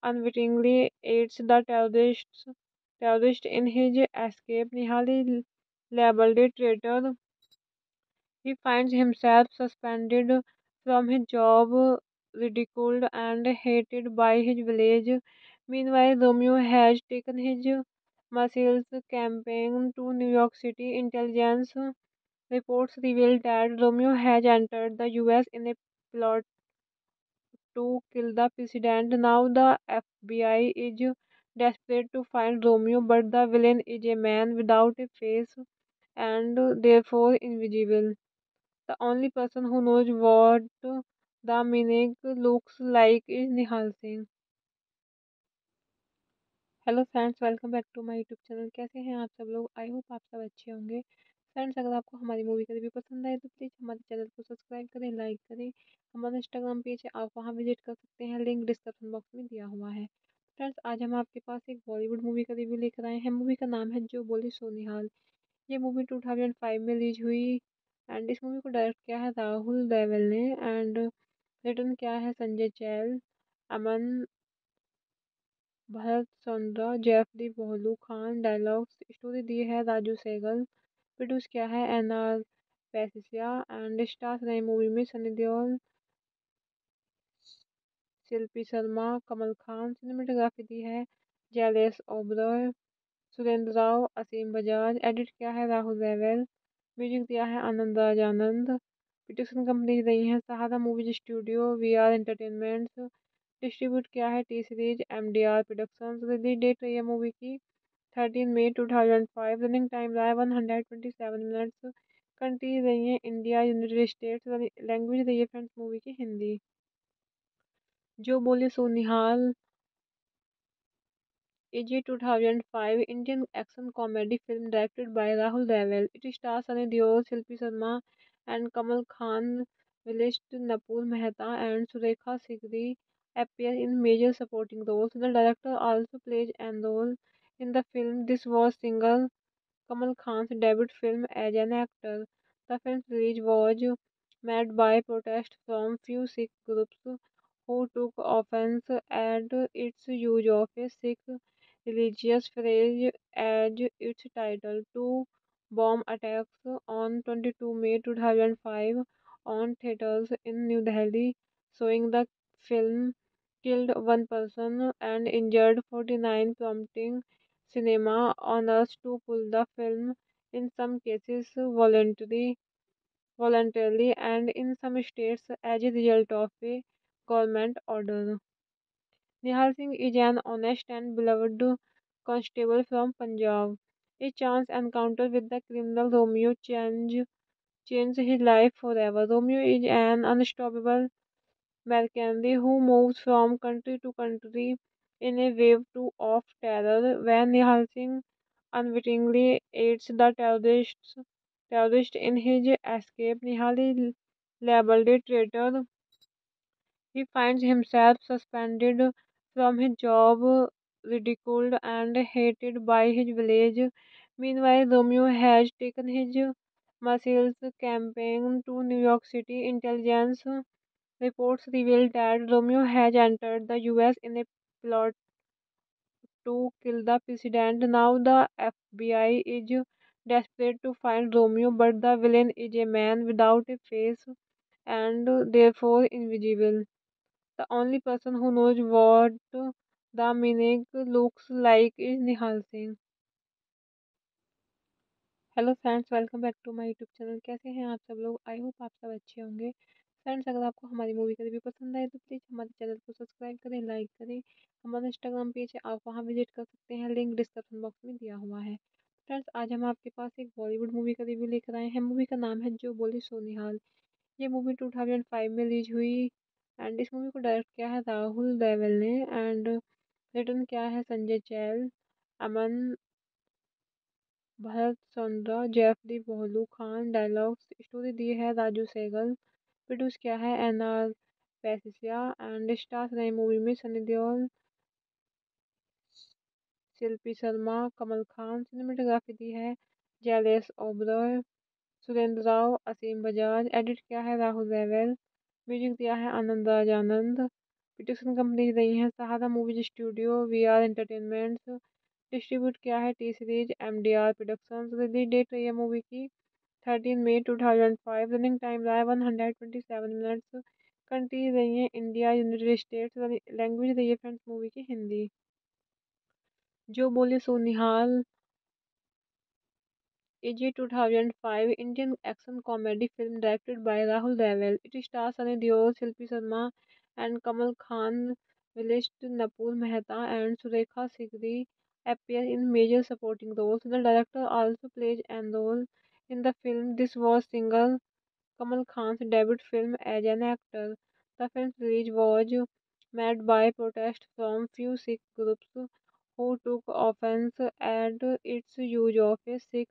unwittingly aids the terrorist in his escape, Nihal is labeled a traitor. He finds himself suspended from his job, ridiculed and hated by his village. Meanwhile, Romeo has taken his missiles campaign to New York City. Intelligence reports revealed that Romeo has entered the US in a plot to kill the president. Now the FBI is desperate to find Romeo, but the villain is a man without a face and therefore invisible. The only person who knows what the meaning looks like is Nihal Singh. Hello friends, welcome back to my YouTube channel. कैसे हैं आप सब लोग? I hope आप सब अच्छे होंगे। Friends, अगर आपको हमारी मूवी का रिव्यू पसंद आए तो प्लीज़ हमारे चैनल को सब्सक्राइब करें, लाइक करें। हमारा इंस्टाग्राम पेज है, आप वहां विजिट कर सकते हैं, लिंक डिस्क्रिप्शन बॉक्स में दिया हुआ है। फ्रेंड्स, आज हम आपके पास एक बॉलीवुड मूवी का रिव्यू लेकर आए हैं। मूवी का नाम है जो बोले सो निहाल। ये मूवी 2005 में रिलीज हुई एंड इस मूवी को डायरेक्ट किया है राहुल देवल ने एंड रिटर्न किया है संजय चैल, अमन भरत चंद्रा, जैफरी बोलू खान। डायलॉग्स स्टोरी दी है राजू सहगल। प्रोड्यूस किया है एनआर पैसिया एंड स्टार्स नई मूवी में सनी देओल, शिल्पी शर्मा, कमल खान। सिनेमेटोग्राफी दी है जैलेस ओबरॉय, सुरेंद्र राव, असीम बजाज। एडिट किया है राहुल रेवल। म्यूजिक दिया है आनंद राज आनंद। प्रोडक्शन कंपनी रही है Sahara movies studio, V R entertainments. Distribute किया है T series MDR productions. Release date रही है मूवी की 13 मई 2005। रनिंग टाइम रहा है 127 मिनट्स। कंट्री रही है इंडिया, यूनाइटेड स्टेट्स। लैंग्वेज रही है फ्रेंड्स मूवी की हिंदी। जो बोले सो निहाल is a 2005 Indian action comedy film directed by Rahul Deval. It stars Sunny Deol, Shilpi Sharma, and Kamal Khan. Vilisht Napur Mehta and Surekha Sikri appear in major supporting roles. The director also plays an role in the film. This was single Kamal Khan's debut film as an actor. The film's release was met by protest from few Sikh groups who took offense at its use of a Sikh religious phrase as its title. Two bomb attacks on 22 May 2005 on theatres in New Delhi, showing the film killed one person and injured 49, prompting cinema owners to pull the film, in some cases voluntarily, and in some states as a result of a government order. Nihal Singh is an honest and beloved constable from Punjab. A chance encounter with the criminal Romeo changed his life forever. Romeo is an unstoppable mercenary who moves from country to country in a wave of terror. When Nihal Singh unwittingly aids the terrorist in his escape, Nihal is labeled a traitor. He finds himself suspended from his job, ridiculed and hated by his village. Meanwhile, Romeo has taken his missiles campaign to New York City. Intelligence reports revealed that Romeo has entered the US in a plot to kill the president. Now the FBI is desperate to find Romeo, but the villain is a man without a face and therefore invisible. The only person who knows what the meaning looks like is Nihal Singh. Hello friends, welcome back to my YouTube channel. कैसे हैं आप सब लोग? I hope आप सब अच्छे होंगे। Friends, अगर आपको हमारी मूवी का रिव्यू पसंद आए तो प्लीज़ हमारे चैनल को सब्सक्राइब करें, लाइक करें। हमारा इंस्टाग्राम पेज है, आप वहां विजिट कर सकते हैं, लिंक डिस्क्रिप्शन बॉक्स में दिया हुआ है। फ्रेंड्स, आज हम आपके पास एक बॉलीवुड मूवी का रिव्यू लेकर आए हैं। मूवी का नाम है जो बोले सो निहाल। ये मूवी 2005 में रिलीज हुई एंड इस मूवी को डायरेक्ट किया है राहुल देवल ने एंड रिटर्न किया है संजय चैल, अमन भरत चंद्रा, जैफरी बोलू खान। डायलॉग्स स्टोरी दी है राजू सहगल। प्रोड्यूस किया है एनआर पैसिया एंड स्टार्स नई मूवी में सनी देओल, शिल्पी शर्मा, कमल खान। सिनेमेटोग्राफी दी है जैलेस ओबरॉय, सुरेंद्र राव, असीम बजाज। एडिट किया है राहुल रेवल। म्यूजिक दिया है आनंद राज आनंद। प्रोडक्शन कंपनी रही है Sahara movies studio, V R entertainments. Distribute किया है T series MDR productions. Release date रही है मूवी की 13 मई 2005। रनिंग टाइम रहा है 127 मिनट्स। कंट्री रही है इंडिया, यूनाइटेड स्टेट्स। लैंग्वेज रही है फ्रेंड्स मूवी की हिंदी। जो बोले सो निहाल is a 2005 Indian action comedy film directed by Rahul Deval. It stars Sunny Deol, Shilpi Sharma, and Kamal Khan. Vilisht Napur Mehta and Surekha Sikri appear in major supporting roles. The director also plays an role in the film. This was single Kamal Khan's debut film as an actor. The film's release was met by protest from few Sikh groups who took offense at its use of a Sikh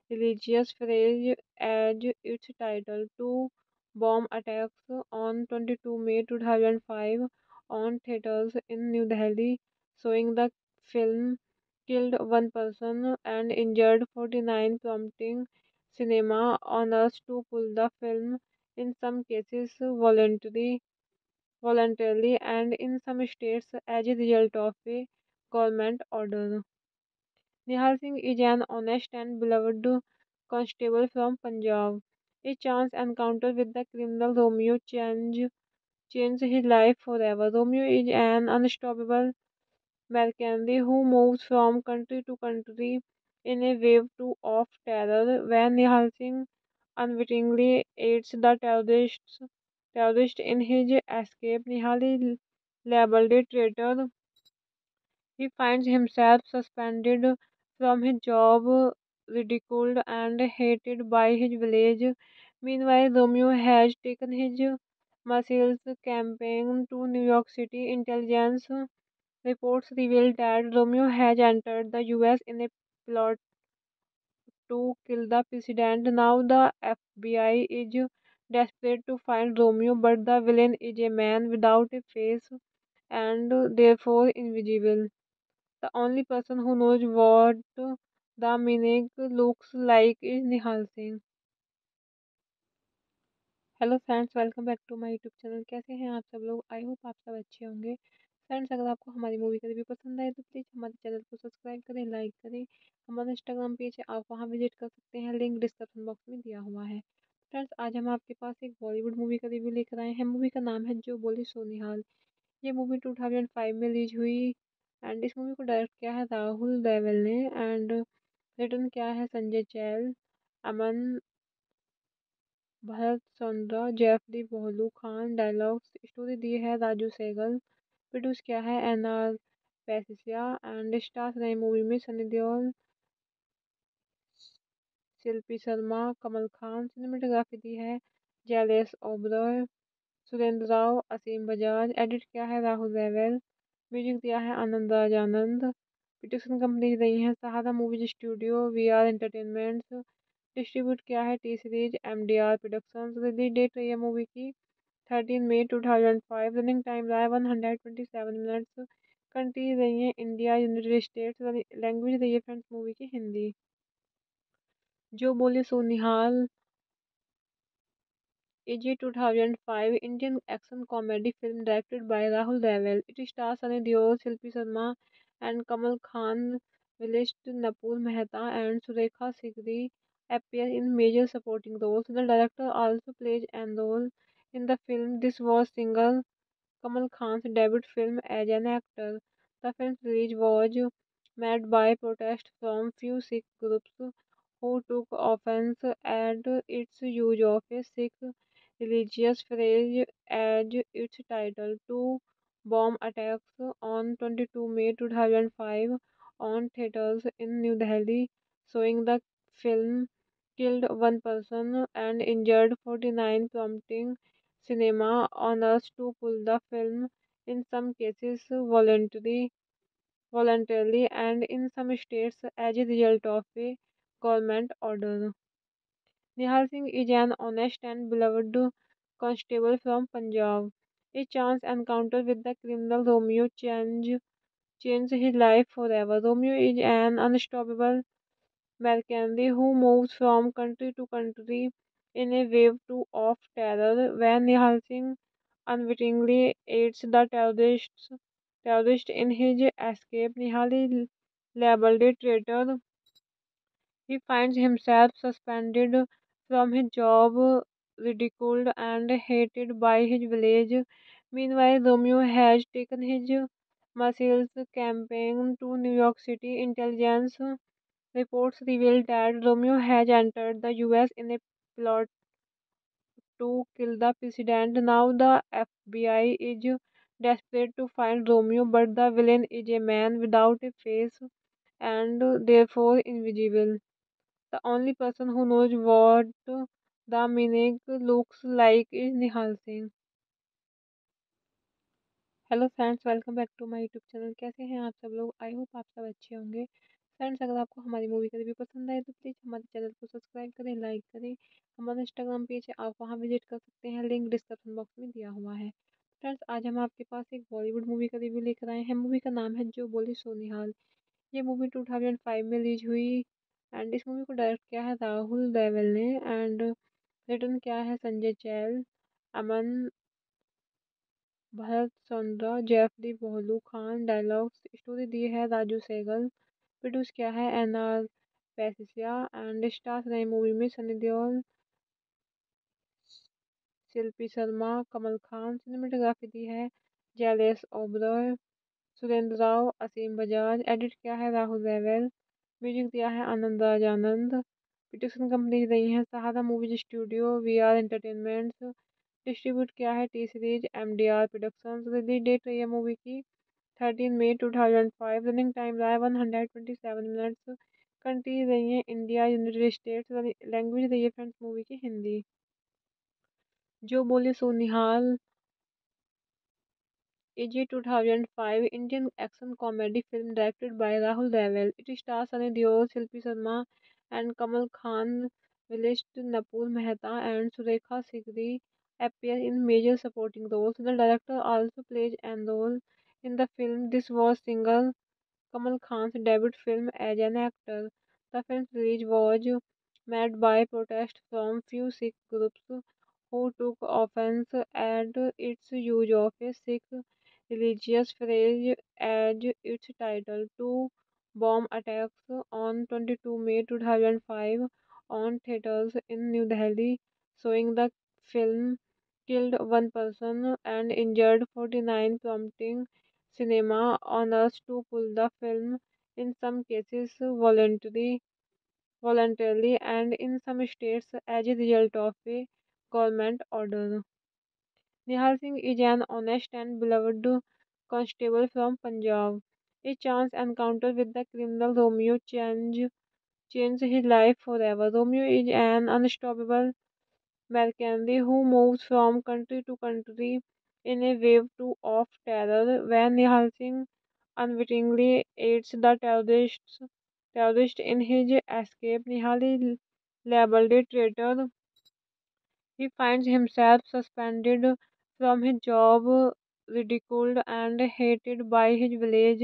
religious phrase as its title. Two bomb attacks on 22 May 2005 on theatres in New Delhi, showing the film killed one person and injured 49, prompting cinema owners to pull the film, in some cases voluntarily, and in some states as a result of a government order. Nihal Singh is an honest and beloved constable from Punjab. A chance encounter with the criminal Romeo changed his life forever. Romeo is an unstoppable mercenary who moves from country to country in a wave of terror. When Nihal Singh unwittingly aids the terrorist in his escape, Nihal is labeled a traitor. He finds himself suspended from his job, ridiculed and hated by his village. Meanwhile, Romeo has taken his muscles campaign to New York City. Intelligence reports reveal that Romeo has entered the US in a plot to kill the president. Now the FBI is desperate to find Romeo, but the villain is a man without a face and therefore invisible. The only person who knows what the meaning looks like is Nihal Singh. Hello friends, welcome back to my YouTube channel. कैसे हैं आप सब लोग? I hope आप सब अच्छे होंगे। Friends, अगर आपको हमारी मूवी का रिव्यू पसंद आए तो प्लीज़ हमारे चैनल को सब्सक्राइब करें, लाइक करें। हमारा इंस्टाग्राम पेज है, आप वहां विजिट कर सकते हैं, लिंक डिस्क्रिप्शन बॉक्स में दिया हुआ है। फ्रेंड्स, आज हम आपके पास एक बॉलीवुड मूवी का रिव्यू लेकर आए हैं। मूवी का नाम है जो बोले सो निहाल। ये मूवी 2005 में रिलीज हुई एंड इस मूवी को डायरेक्ट किया है राहुल देवल ने एंड रिटर्न किया है संजय चैल, अमन भरत चंद्रा, जेफरी बोलू खान। डायलॉग्स स्टोरी दी है राजू सहगल। प्रोड्यूस किया है एनआर पैसिया एंड स्टार्स नई मूवी में सनी देओल, शिल्पी शर्मा, कमल खान। सिनेमेटोग्राफी दी है जैलेस ओबरॉय, सुरेंद्र राव, असीम बजाज। एडिट किया है राहुल रेवल। म्यूजिक दिया है आनंद राज आनंद। प्रोडक्शन कंपनी रही है Sahara movies studio, V R entertainments. Distribute किया है T series MDR productions. Release date रही है मूवी की 13 मई 2005। रनिंग टाइम रहा है 127 मिनट्स। कंट्री रही है इंडिया, यूनाइटेड स्टेट्स। लैंग्वेज रही है फ्रेंड्स मूवी की हिंदी। जो बोले सो निहाल is a 2005 Indian action comedy film directed by Rahul Deval. It stars Sunny Deol, Shilpi Sharma, and Kamal Khan. Vilisht Napur Mehta and Surekha Sikri appear in major supporting roles. The director also plays an role in the film. This was single Kamal Khan's debut film as an actor. The film's release was met by protest from few Sikh groups who took offense at its use of a Sikh religious phrase as its title. Two bomb attacks on 22 May 2005 on theatres in New Delhi, showing the film killed one person and injured 49, prompting cinema owners to pull the film, in some cases voluntarily, and in some states as a result of a government order. Nihal Singh is an honest and beloved constable from Punjab. A chance encounter with the criminal Romeo changed his life forever. Romeo is an unstoppable mercenary who moves from country to country in a wave of terror. When Nihal Singh unwittingly aids the terrorist in his escape, Nihal is labeled a traitor. He finds himself suspended from his job, ridiculed and hated by his village. Meanwhile, Romeo has taken his missiles campaign to New York City. Intelligence reports revealed that Romeo has entered the US in a plot to kill the president. Now the FBI is desperate to find Romeo, but the villain is a man without a face and therefore invisible. The only person who knows what the meaning looks like is Nihal Singh. Hello friends, welcome back to my YouTube channel. कैसे हैं आप सब लोग? I hope आप सब अच्छे होंगे। Friends, अगर आपको हमारी मूवी का रिव्यू पसंद आए तो प्लीज़ हमारे चैनल को सब्सक्राइब करें, लाइक करें। हमारा इंस्टाग्राम पेज है, आप वहां विजिट कर सकते हैं, लिंक डिस्क्रिप्शन बॉक्स में दिया हुआ है। फ्रेंड्स, आज हम आपके पास एक बॉलीवुड मूवी का रिव्यू लेकर आए हैं। मूवी का नाम है जो बोले सो निहाल। ये मूवी 2005 में रिलीज हुई एंड इस मूवी को डायरेक्ट किया है राहुल देवल ने एंड रिटर्न किया है संजय चैल, अमन भरत चंद्रा, जैफरी बोलू खान। डायलॉग्स स्टोरी दी है राजू सहगल। प्रोड्यूस किया है एनआर पैसिया एंड स्टार्स नई मूवी में सनी देओल, शिल्पी शर्मा, कमल खान। सिनेमेटोग्राफी दी है जैलेस ओबरॉय, सुरेंद्र राव, असीम बजाज। एडिट किया है राहुल रेवल। म्यूजिक दिया है आनंद राज आनंद। प्रोडक्शन कंपनी रही है Sahara movies studio, V R entertainments. Distribute किया है T series MDR productions. Release date रही है मूवी की 13 मई 2005। रनिंग टाइम रहा है 127 मिनट्स। कंट्री रही है इंडिया, यूनाइटेड स्टेट्स। लैंग्वेज रही है फ्रेंड्स मूवी की हिंदी। जो बोले सो निहाल is a 2005 Indian action comedy film directed by Rahul Deval. It stars Sunny Deol, Shilpi Sharma, and Kamal Khan. Vilisht Napur Mehta and Surekha Sikri appear in major supporting roles. The director also plays an role in the film. This was single Kamal Khan's debut film as an actor. The film's release was met by protest from few Sikh groups who took offense at its use of a Sikh religious phrase as its title. Two bomb attacks on 22 May 2005 on theatres in New Delhi, showing the film killed one person and injured 49, prompting cinema owners to pull the film, in some cases voluntarily, and in some states as a result of a government order. Nihal Singh is an honest and beloved constable from Punjab. A chance encounter with the criminal Romeo changed his life forever. Romeo is an unstoppable mercenary who moves from country to country in a wave of terror. When Nihal Singh unwittingly aids the terrorist in his escape, Nihal is labeled a traitor. He finds himself suspended from his job, ridiculed and hated by his village.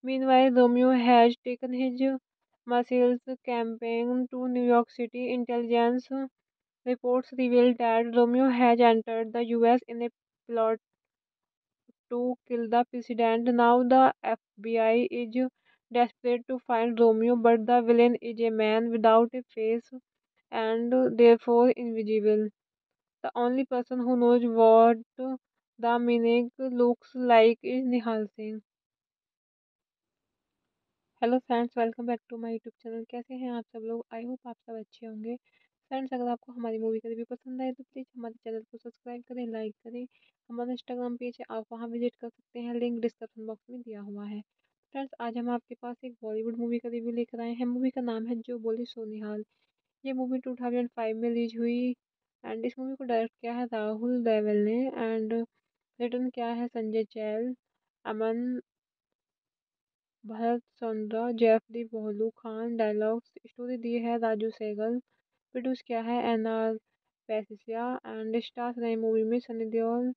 Meanwhile, Romeo has taken his missiles campaign to New York City. Intelligence reports revealed that Romeo has entered the US in a plot to kill the president. Now the FBI is desperate to find Romeo, but the villain is a man without a face and therefore invisible. The only person who knows what the meaning looks like is Nihal Singh. Hello friends, welcome back to my YouTube channel. कैसे हैं आप सब लोग? I hope आप सब अच्छे होंगे। Friends, अगर आपको हमारी मूवी का रिव्यू पसंद आए तो प्लीज़ हमारे चैनल को सब्सक्राइब करें, लाइक करें। हमारा इंस्टाग्राम पेज है, आप वहां विजिट कर सकते हैं, लिंक डिस्क्रिप्शन बॉक्स में दिया हुआ है। फ्रेंड्स, आज हम आपके पास एक बॉलीवुड मूवी का रिव्यू लेकर आए हैं। मूवी का नाम है जो बोले सो निहाल। ये मूवी 2005 में रिलीज हुई एंड इस मूवी को डायरेक्ट किया है राहुल देवल ने एंड रिटर्न किया है संजय चैल, अमन भरत चंद्रा, जैफरी बोलू खान। डायलॉग्स स्टोरी दी है राजू सहगल। प्रोड्यूस किया है एनआर पैसिया एंड स्टार्स नई मूवी में सनी देओल,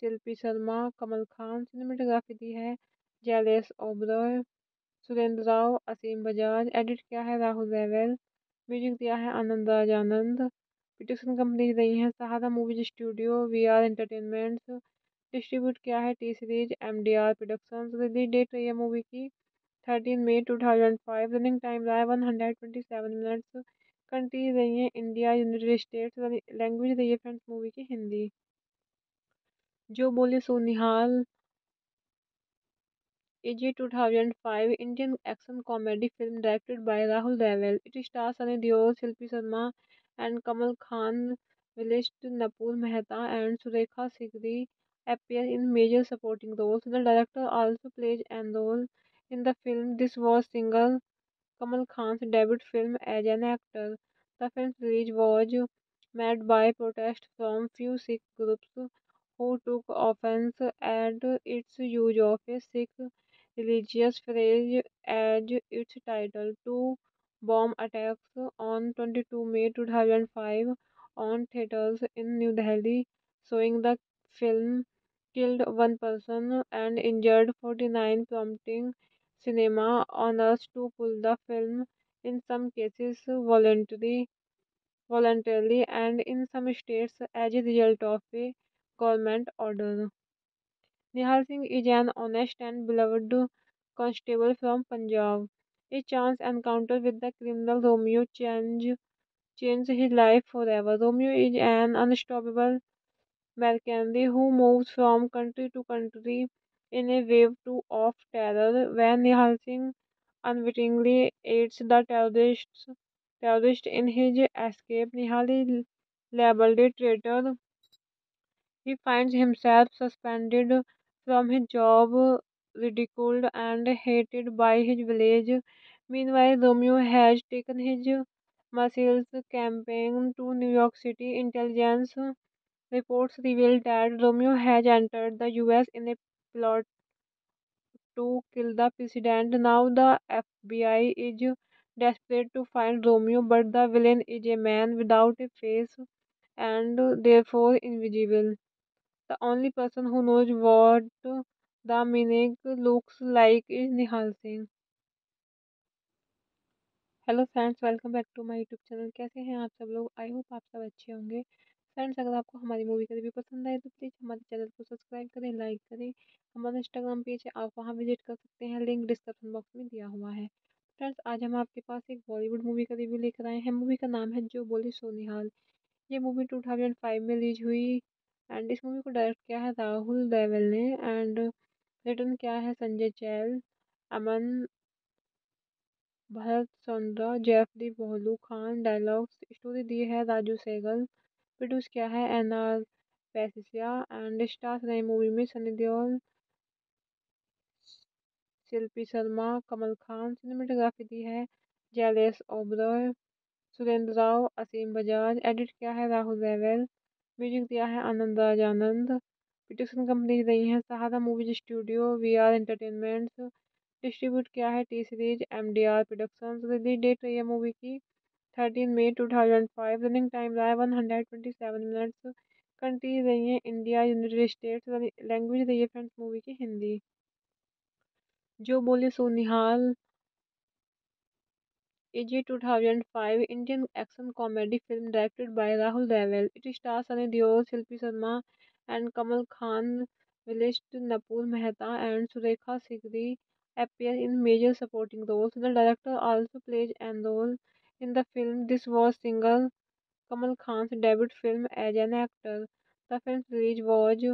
शिल्पी शर्मा, कमल खान। सिनेमेटोग्राफी दी है जैलेस ओबरॉय, सुरेंद्र राव, असीम बजाज। एडिट किया है राहुल रेवल। म्यूजिक दिया है आनंद राज आनंद। प्रोडक्शन कंपनी रही है Sahara movies studio, V R entertainments. Distribute किया है T series MDR productions. Release date रही है मूवी की 13 मई 2005। रनिंग टाइम रहा है 127 मिनट्स। कंट्री रही है इंडिया, यूनाइटेड स्टेट्स। लैंग्वेज रही है फ्रेंड्स मूवी की हिंदी। जो बोले सो निहाल is a 2005 Indian action comedy film directed by Rahul Deval. It stars Sunny Deol, Shilpi Sharma, and Kamal Khan. Vilesh Napur Mehta and Surekha Sikri appear in major supporting roles. The director also plays an role in the film. This was single Kamal Khan's debut film as an actor. The film's release was met by protest from few Sikh groups who took offense at its use of a Sikh religious phrase as its title. Two bomb attacks on 22 May 2005 on theaters in New Delhi, showing the film killed one person and injured 49, prompting cinema owners to pull the film, in some cases voluntarily, and in some states as a result of a government order. Nihal Singh is an honest and beloved constable from Punjab. A chance encounter with the criminal Romeo changed his life forever. Romeo is an unstoppable mercenary who moves from country to country in a wave of terror. When Nihal Singh unwittingly aids the terrorist in his escape, Nihal is labeled a traitor. He finds himself suspended from his job, ridiculed and hated by his village. Meanwhile, Romeo has taken his muscles campaign to New York City. Intelligence reports reveal that Romeo has entered the US in a plot to kill the president. Now the FBI is desperate to find Romeo, but the villain is a man without a face and therefore invisible. The only person who knows what the meaning looks like is Nihal Singh. Hello friends, welcome back to my YouTube channel. कैसे हैं आप सब लोग? I hope आप सब अच्छे होंगे। Friends, अगर आपको हमारी मूवी का रिव्यू पसंद आए तो प्लीज़ हमारे चैनल को सब्सक्राइब करें, लाइक करें। हमारा इंस्टाग्राम पेज है, आप वहां विजिट कर सकते हैं, लिंक डिस्क्रिप्शन बॉक्स में दिया हुआ है। फ्रेंड्स, आज हम आपके पास एक बॉलीवुड मूवी का रिव्यू लेकर आए हैं। मूवी का नाम है जो बोले सो निहाल। ये मूवी 2005 में रिलीज हुई एंड इस मूवी को डायरेक्ट किया है राहुल देवल ने एंड रिटर्न किया है संजय चैल, अमन भरत चंद्रा, जेफरी बोलू खान। डायलॉग्स स्टोरी दी है राजू सहगल। प्रोड्यूस किया है एनआर पैसिया एंड स्टार्स नई मूवी में सनी देओल, शिल्पी शर्मा, कमल खान। सिनेमेटोग्राफी दी है जैलेस ओबरॉय, सुरेंद्र राव, असीम बजाज। एडिट किया है राहुल रेवल। म्यूजिक दिया है आनंद राज आनंद। प्रोडक्शन कंपनी रही है Sahara movies studio, V R entertainments. Distribute किया है T series MDR productions. Release date रही है मूवी की 13 मई 2005। रनिंग टाइम रहा है 127 मिनट्स। कंट्री रही है इंडिया, यूनाइटेड स्टेट्स। लैंग्वेज रही है फ्रेंड्स मूवी की हिंदी। जो बोले सो निहाल is a 2005 Indian action comedy film directed by Rahul Deval. It stars Sunny Deol, Shilpi Sharma, and Kamal Khan. Vilesh Napur Mehta and Surekha Sikri appear in major supporting roles. The director also plays an role in the film. This was single Kamal Khan's debut film as an actor. The film's release was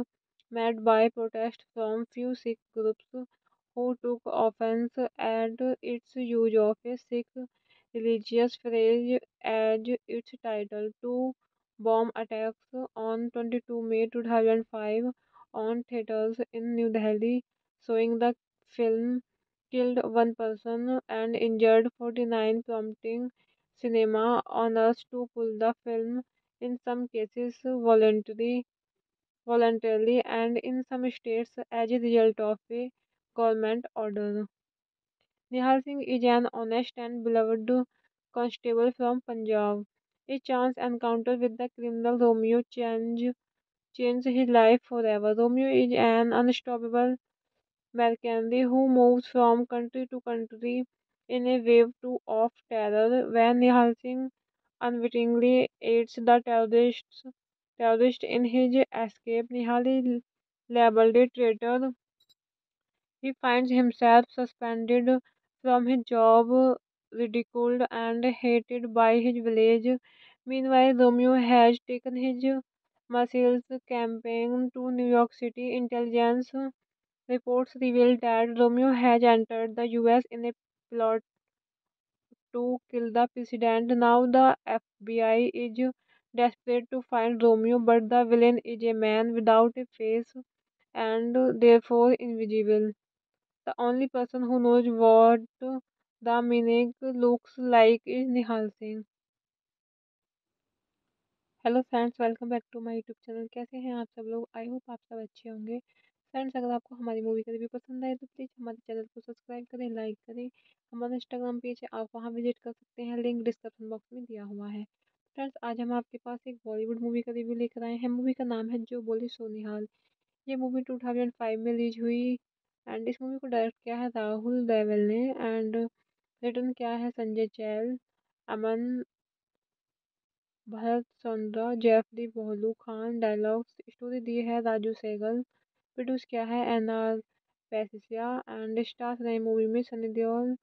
met by protest from few Sikh groups who took offense at its use of a Sikh religious phrase as its title. Two bomb attacks on 22 May 2005 on theaters in New Delhi, showing the film killed one person and injured 49, prompting cinema owners to pull the film, in some cases voluntarily, and in some states as a result of a government order. Nihal Singh is an honest and beloved constable from Punjab. A chance encounter with the criminal Romeo changed his life forever. Romeo is an unstoppable mercenary who moves from country to country in a wave of terror. When Nihal Singh unwittingly aids the terrorist in his escape, Nihal is labeled a traitor. He finds himself suspended from his job, ridiculed and hated by his village. Meanwhile, Romeo has taken his missiles campaign to New York City. Intelligence reports revealed that Romeo has entered the US in a plot to kill the president. Now the FBI is desperate to find Romeo, but the villain is a man without a face and therefore invisible. The only person who knows what the meaning looks like is Nihal Singh. Hello friends, welcome back to my YouTube channel. कैसे हैं आप सब लोग? I hope आप सब अच्छे होंगे। Friends, अगर आपको हमारी मूवी का रिव्यू पसंद आए तो प्लीज़ हमारे चैनल को सब्सक्राइब करें, लाइक करें। हमारा इंस्टाग्राम पेज है, आप वहां विजिट कर सकते हैं, लिंक डिस्क्रिप्शन बॉक्स में दिया हुआ है। फ्रेंड्स, आज हम आपके पास एक बॉलीवुड मूवी का रिव्यू लेकर आए हैं। मूवी का नाम है जो बोले सो निहाल। ये मूवी 2005 में रिलीज हुई एंड इस मूवी को डायरेक्ट किया है राहुल देवल ने एंड रिटर्न किया है संजय चैल, अमन भरत चंद्रा, जैफरी बोलू खान। डायलॉग्स स्टोरी दी है राजू सहगल। प्रोड्यूस किया है एनआर पैसिया एंड स्टार्स नई मूवी में सनी देओल,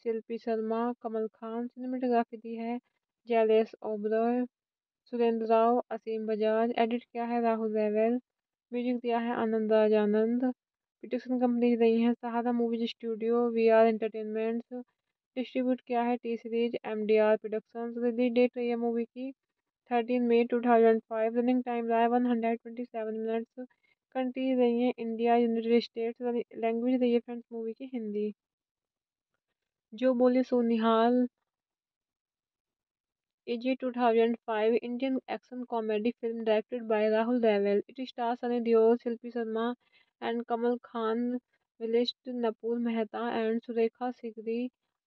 शिल्पी शर्मा, कमल खान। सिनेमेटोग्राफी दी है जैलेस ओबरॉय, सुरेंद्र राव, असीम बजाज। एडिट किया है राहुल रेवल। म्यूजिक दिया है आनंद राज आनंद। प्रोडक्शन कंपनी रही है Sahara movies studio, V R entertainments. Distribute किया है T series MDR productions. Release date रही है मूवी की 13 मई 2005। रनिंग टाइम रहा है 127 मिनट्स। कंट्री रही है इंडिया, यूनाइटेड स्टेट्स। लैंग्वेज रही है फ्रेंड्स मूवी की हिंदी। जो बोले सो निहाल is a 2005 Indian action comedy film directed by Rahul Deval. It stars Sunny Deol, Shilpi Sharma, and Kamal Khan. Vilisht Napur Mehta and Surekha Sikri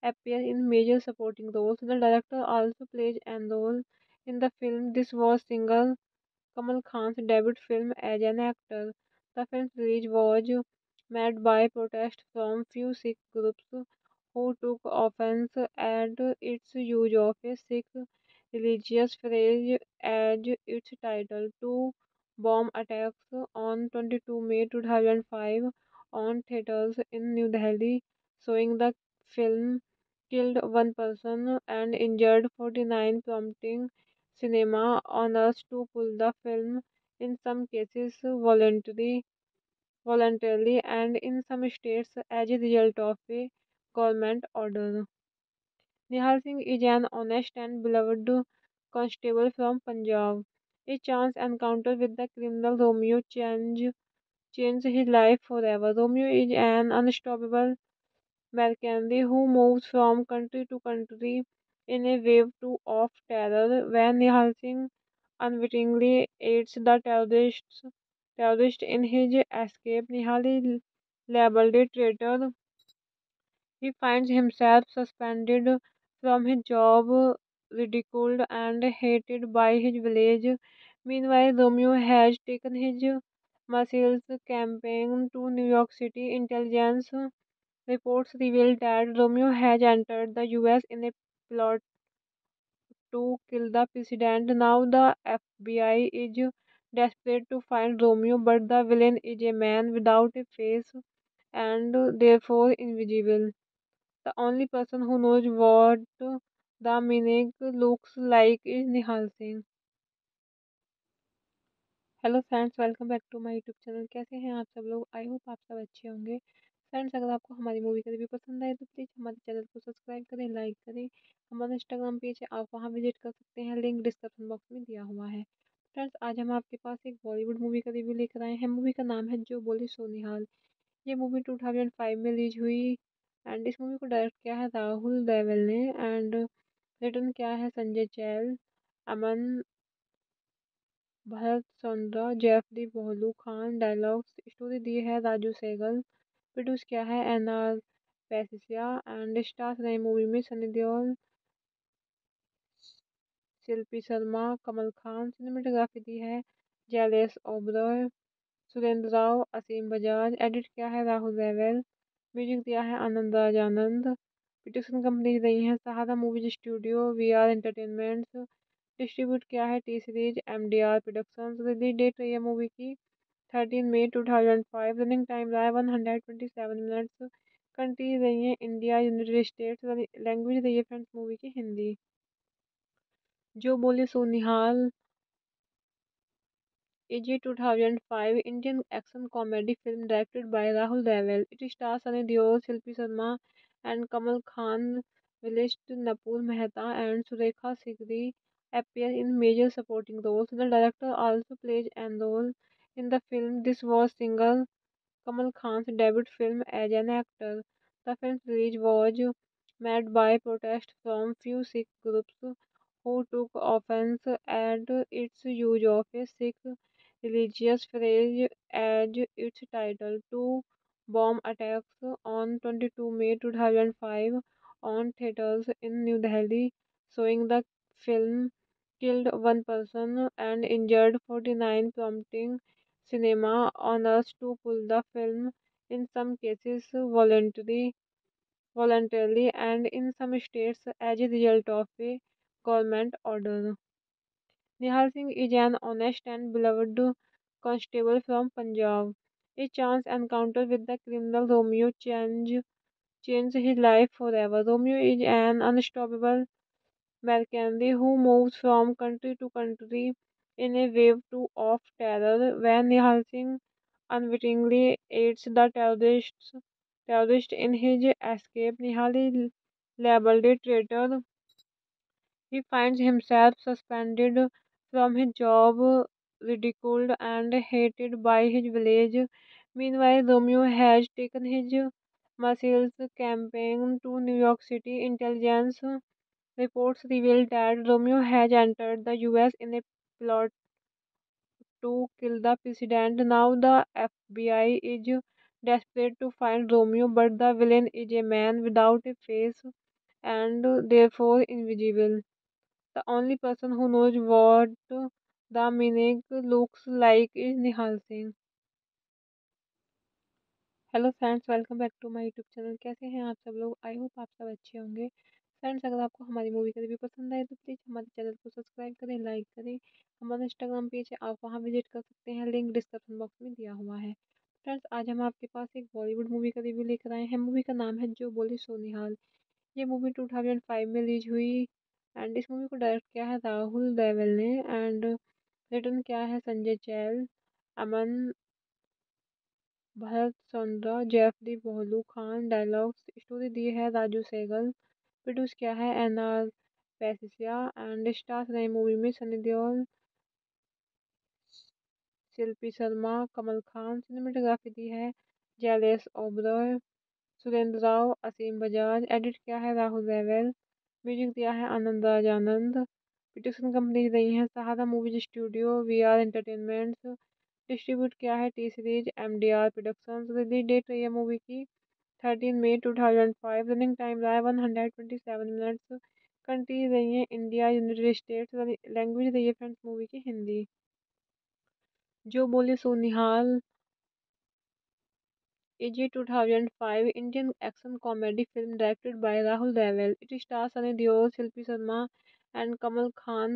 appear in major supporting roles. The director also plays an role in the film. This was single Kamal Khan's debut film as an actor. The film's release was met by protest from few Sikh groups who took offense at its use of a Sikh religious phrase as its title. Two bomb attacks on 22 May 2005 on theatres in New Delhi, showing the film killed one person and injured 49, prompting cinema owners to pull the film, in some cases voluntarily, and in some states as a result of a government order. Nihal Singh is an honest and beloved constable from Punjab. A chance encounter with the criminal Romeo changed his life forever. Romeo is an unstoppable mercenary who moves from country to country in a wave of terror. When Nihal Singh unwittingly aids the terrorist in his escape, Nihal is labeled a traitor. He finds himself suspended from his job, ridiculed and hated by his village. Meanwhile, Romeo has taken his missiles campaign to New York City. Intelligence reports revealed that Romeo has entered the US in a plot to kill the president. Now the FBI is desperate to find Romeo, but the villain is a man without a face and therefore invisible. The only person who knows what the meaning looks like is Nihal Singh. Hello friends, welcome back to my YouTube channel. कैसे हैं आप सब लोग? I hope आप सब अच्छे होंगे। Friends, अगर आपको हमारी मूवी का रिव्यू पसंद आए तो प्लीज़ हमारे चैनल को सब्सक्राइब करें, लाइक करें। हमारा इंस्टाग्राम पेज है, आप वहां विजिट कर सकते हैं, लिंक डिस्क्रिप्शन बॉक्स में दिया हुआ है। फ्रेंड्स, आज हम आपके पास एक बॉलीवुड मूवी का रिव्यू लेकर आए हैं। मूवी का नाम है जो बोले सो निहाल। ये मूवी 2005 में रिलीज हुई एंड इस मूवी को डायरेक्ट किया है राहुल देवल ने एंड रिटर्न किया है संजय चैल, अमन भरत चंद्रा, जैफरी बोलू खान। डायलॉग्स स्टोरी दी है राजू सहगल। प्रोड्यूस किया है एनआर पैसिया एंड स्टार्स नई मूवी में सनी देओल, शिल्पी शर्मा, कमल खान। सिनेमेटोग्राफी दी है जैलेस ओबरॉय, सुरेंद्र राव, असीम बजाज। एडिट किया है राहुल रेवल। म्यूजिक दिया है आनंद राज आनंद। प्रोडक्शन कंपनी रही है Sahara movies studio, V R entertainments. Distribute किया है T series MDR productions. Release date रही है मूवी की 13 मई 2005। रनिंग टाइम रहा है 127 मिनट्स। कंट्री रही है इंडिया, यूनाइटेड स्टेट्स। लैंग्वेज रही है फ्रेंड्स मूवी की हिंदी। जो बोले सो निहाल is a 2005 Indian action comedy film directed by Rahul Deval. It stars Sunny Deol, Shilpi Sharma, and Kamal Khan. Vilesh Napur Mehta and Surekha Sikri appear in major supporting roles. The director also plays an role in the film. This was single Kamal Khan's debut film as an actor. The film's release was met by protest from few Sikh groups who took offense at its use of a Sikh religious phrase as its title. Two bomb attacks on 22 May 2005 on theaters in New Delhi, showing the film killed one person and injured 49, prompting cinema owners to pull the film, in some cases voluntarily, and in some states as a result of a government order. Nihal Singh is an honest and beloved constable from Punjab. A chance encounter with the criminal Romeo changed his life forever. Romeo is an unstoppable mercenary who moves from country to country in a wave of terror. When Nihal Singh unwittingly aids the terrorist in his escape, Nihal is labeled a traitor. He finds himself suspended from his job, ridiculed and hated by his village. Meanwhile, Romeo has taken his muscles campaign to New York City. Intelligence reports reveal that Romeo has entered the US in a plot to kill the president. Now the FBI is desperate to find Romeo, but the villain is a man without a face and therefore invisible. The only person who knows what the meaning looks like is Nihal Singh. Hello friends, welcome back to my YouTube channel. कैसे हैं आप सब लोग? I hope आप सब अच्छे होंगे। Friends, अगर आपको हमारी मूवी का रिव्यू पसंद आए तो प्लीज़ हमारे चैनल को सब्सक्राइब करें, लाइक करें। हमारा इंस्टाग्राम पेज है, आप वहां विजिट कर सकते हैं, लिंक डिस्क्रिप्शन बॉक्स में दिया हुआ है। फ्रेंड्स, आज हम आपके पास एक बॉलीवुड मूवी का रिव्यू लेकर आए हैं। मूवी का नाम है जो बोले सो निहाल। ये मूवी 2005 में रिलीज हुई एंड इस मूवी को डायरेक्ट किया है राहुल देवल ने एंड रिटर्न किया है संजय चैल, अमन भरत चंद्रा, जेफरी बोलू खान। डायलॉग्स स्टोरी दी है राजू सहगल। प्रोड्यूस किया है एनआर पैसिया एंड स्टार्स नई मूवी में सनी देओल, शिल्पी शर्मा, कमल खान। सिनेमेटोग्राफी दी है जैलेस ओबरॉय, सुरेंद्र राव, असीम बजाज। एडिट किया है राहुल रेवल। म्यूजिक दिया है आनंद राज आनंद। प्रोडक्शन कंपनी रही है Sahara movies studio, V R entertainments. Distribute किया है T series MDR productions. Release date रही है मूवी की 13 मई 2005। रनिंग टाइम रहा है 127 मिनट्स। कंट्री रही है इंडिया, यूनाइटेड स्टेट्स। लैंग्वेज रही है फ्रेंड्स मूवी की हिंदी। जो बोले सो निहाल is a 2005 Indian action comedy film directed by Rahul Deval. It stars Sunny Deol, Shilpi Sharma, and Kamal Khan.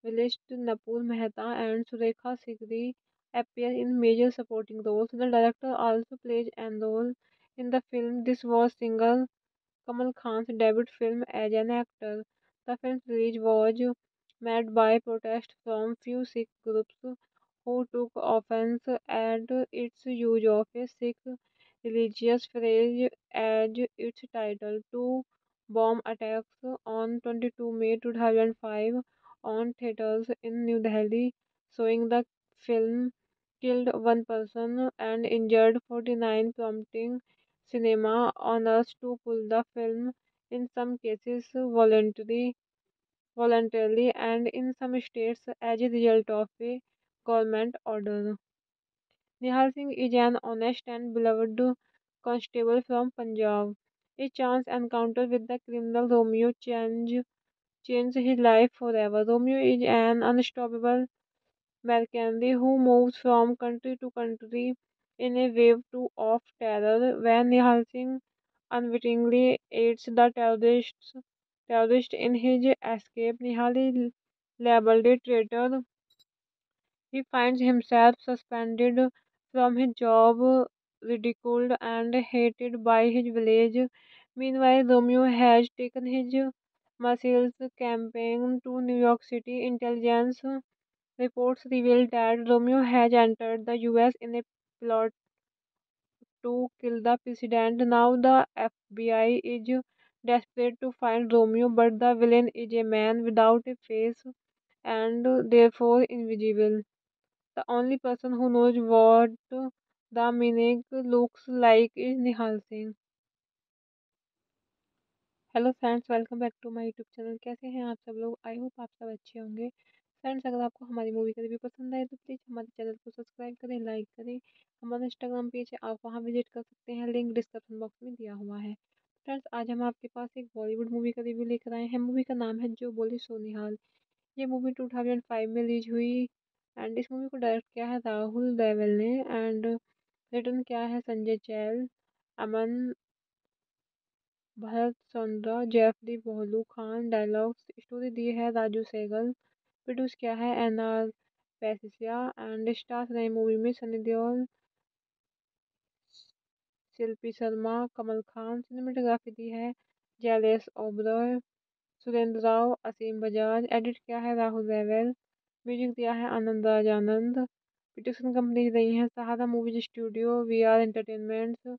Vilesh Napur Mehta and Surekha Sikri appear in major supporting roles. The director also plays an role in the film. This was single Kamal Khan's debut film as an actor. The film's release was met by protest from few Sikh groups who took offense at its use of a Sikh religious phrase as its title. Two bomb attacks on 22 May 2005 on theaters in New Delhi, showing the film killed one person and injured 49, prompting cinema owners to pull the film, in some cases voluntarily, and in some states as a result of a government order. Nihal Singh is an honest and beloved constable from Punjab. A chance encounter with the criminal Romeo changed his life forever. Romeo is an unstoppable mercenary who moves from country to country in a wave of terror. When Nihal Singh unwittingly aids the terrorist in his escape, Nihal is labeled a traitor. He finds himself suspended from his job, ridiculed and hated by his village. Meanwhile, Romeo has taken his missiles campaign to New York City. Intelligence reports revealed that Romeo has entered the US in a plot to kill the president. Now the FBI is desperate to find Romeo, but the villain is a man without a face and therefore invisible. The only person who knows what the meaning looks like is Nihal Singh. Hello friends, welcome back to my YouTube channel. कैसे हैं आप सब लोग? I hope आप सब अच्छे होंगे। Friends, अगर आपको हमारी मूवी का रिव्यू पसंद आए तो प्लीज़ हमारे चैनल को सब्सक्राइब करें, लाइक करें। हमारा इंस्टाग्राम पेज है, आप वहां विजिट कर सकते हैं, लिंक डिस्क्रिप्शन बॉक्स में दिया हुआ है। फ्रेंड्स, आज हम आपके पास एक बॉलीवुड मूवी का रिव्यू लेकर आए हैं। मूवी का नाम है जो बोले सो निहाल। ये मूवी 2005 में रिलीज हुई एंड इस मूवी को डायरेक्ट किया है राहुल देवल ने एंड रिटर्न किया है संजय चैल, अमन भरत चंद्रा, जेफली बोहलू खान। डायलॉग्स स्टोरी दी है राजू सहगल। प्रोड्यूस किया है एनआर पैसिया एंड स्टार्स नई मूवी में सनी देओल, शिल्पी शर्मा, कमल खान। सिनेमेटोग्राफी दी है जैलेस ओबरॉय, सुरेंद्र राव, असीम बजाज। एडिट किया है राहुल रेवल। म्यूजिक दिया है आनंद राज आनंद। प्रोडक्शन कंपनी रही है Sahara movies studio, V R entertainments.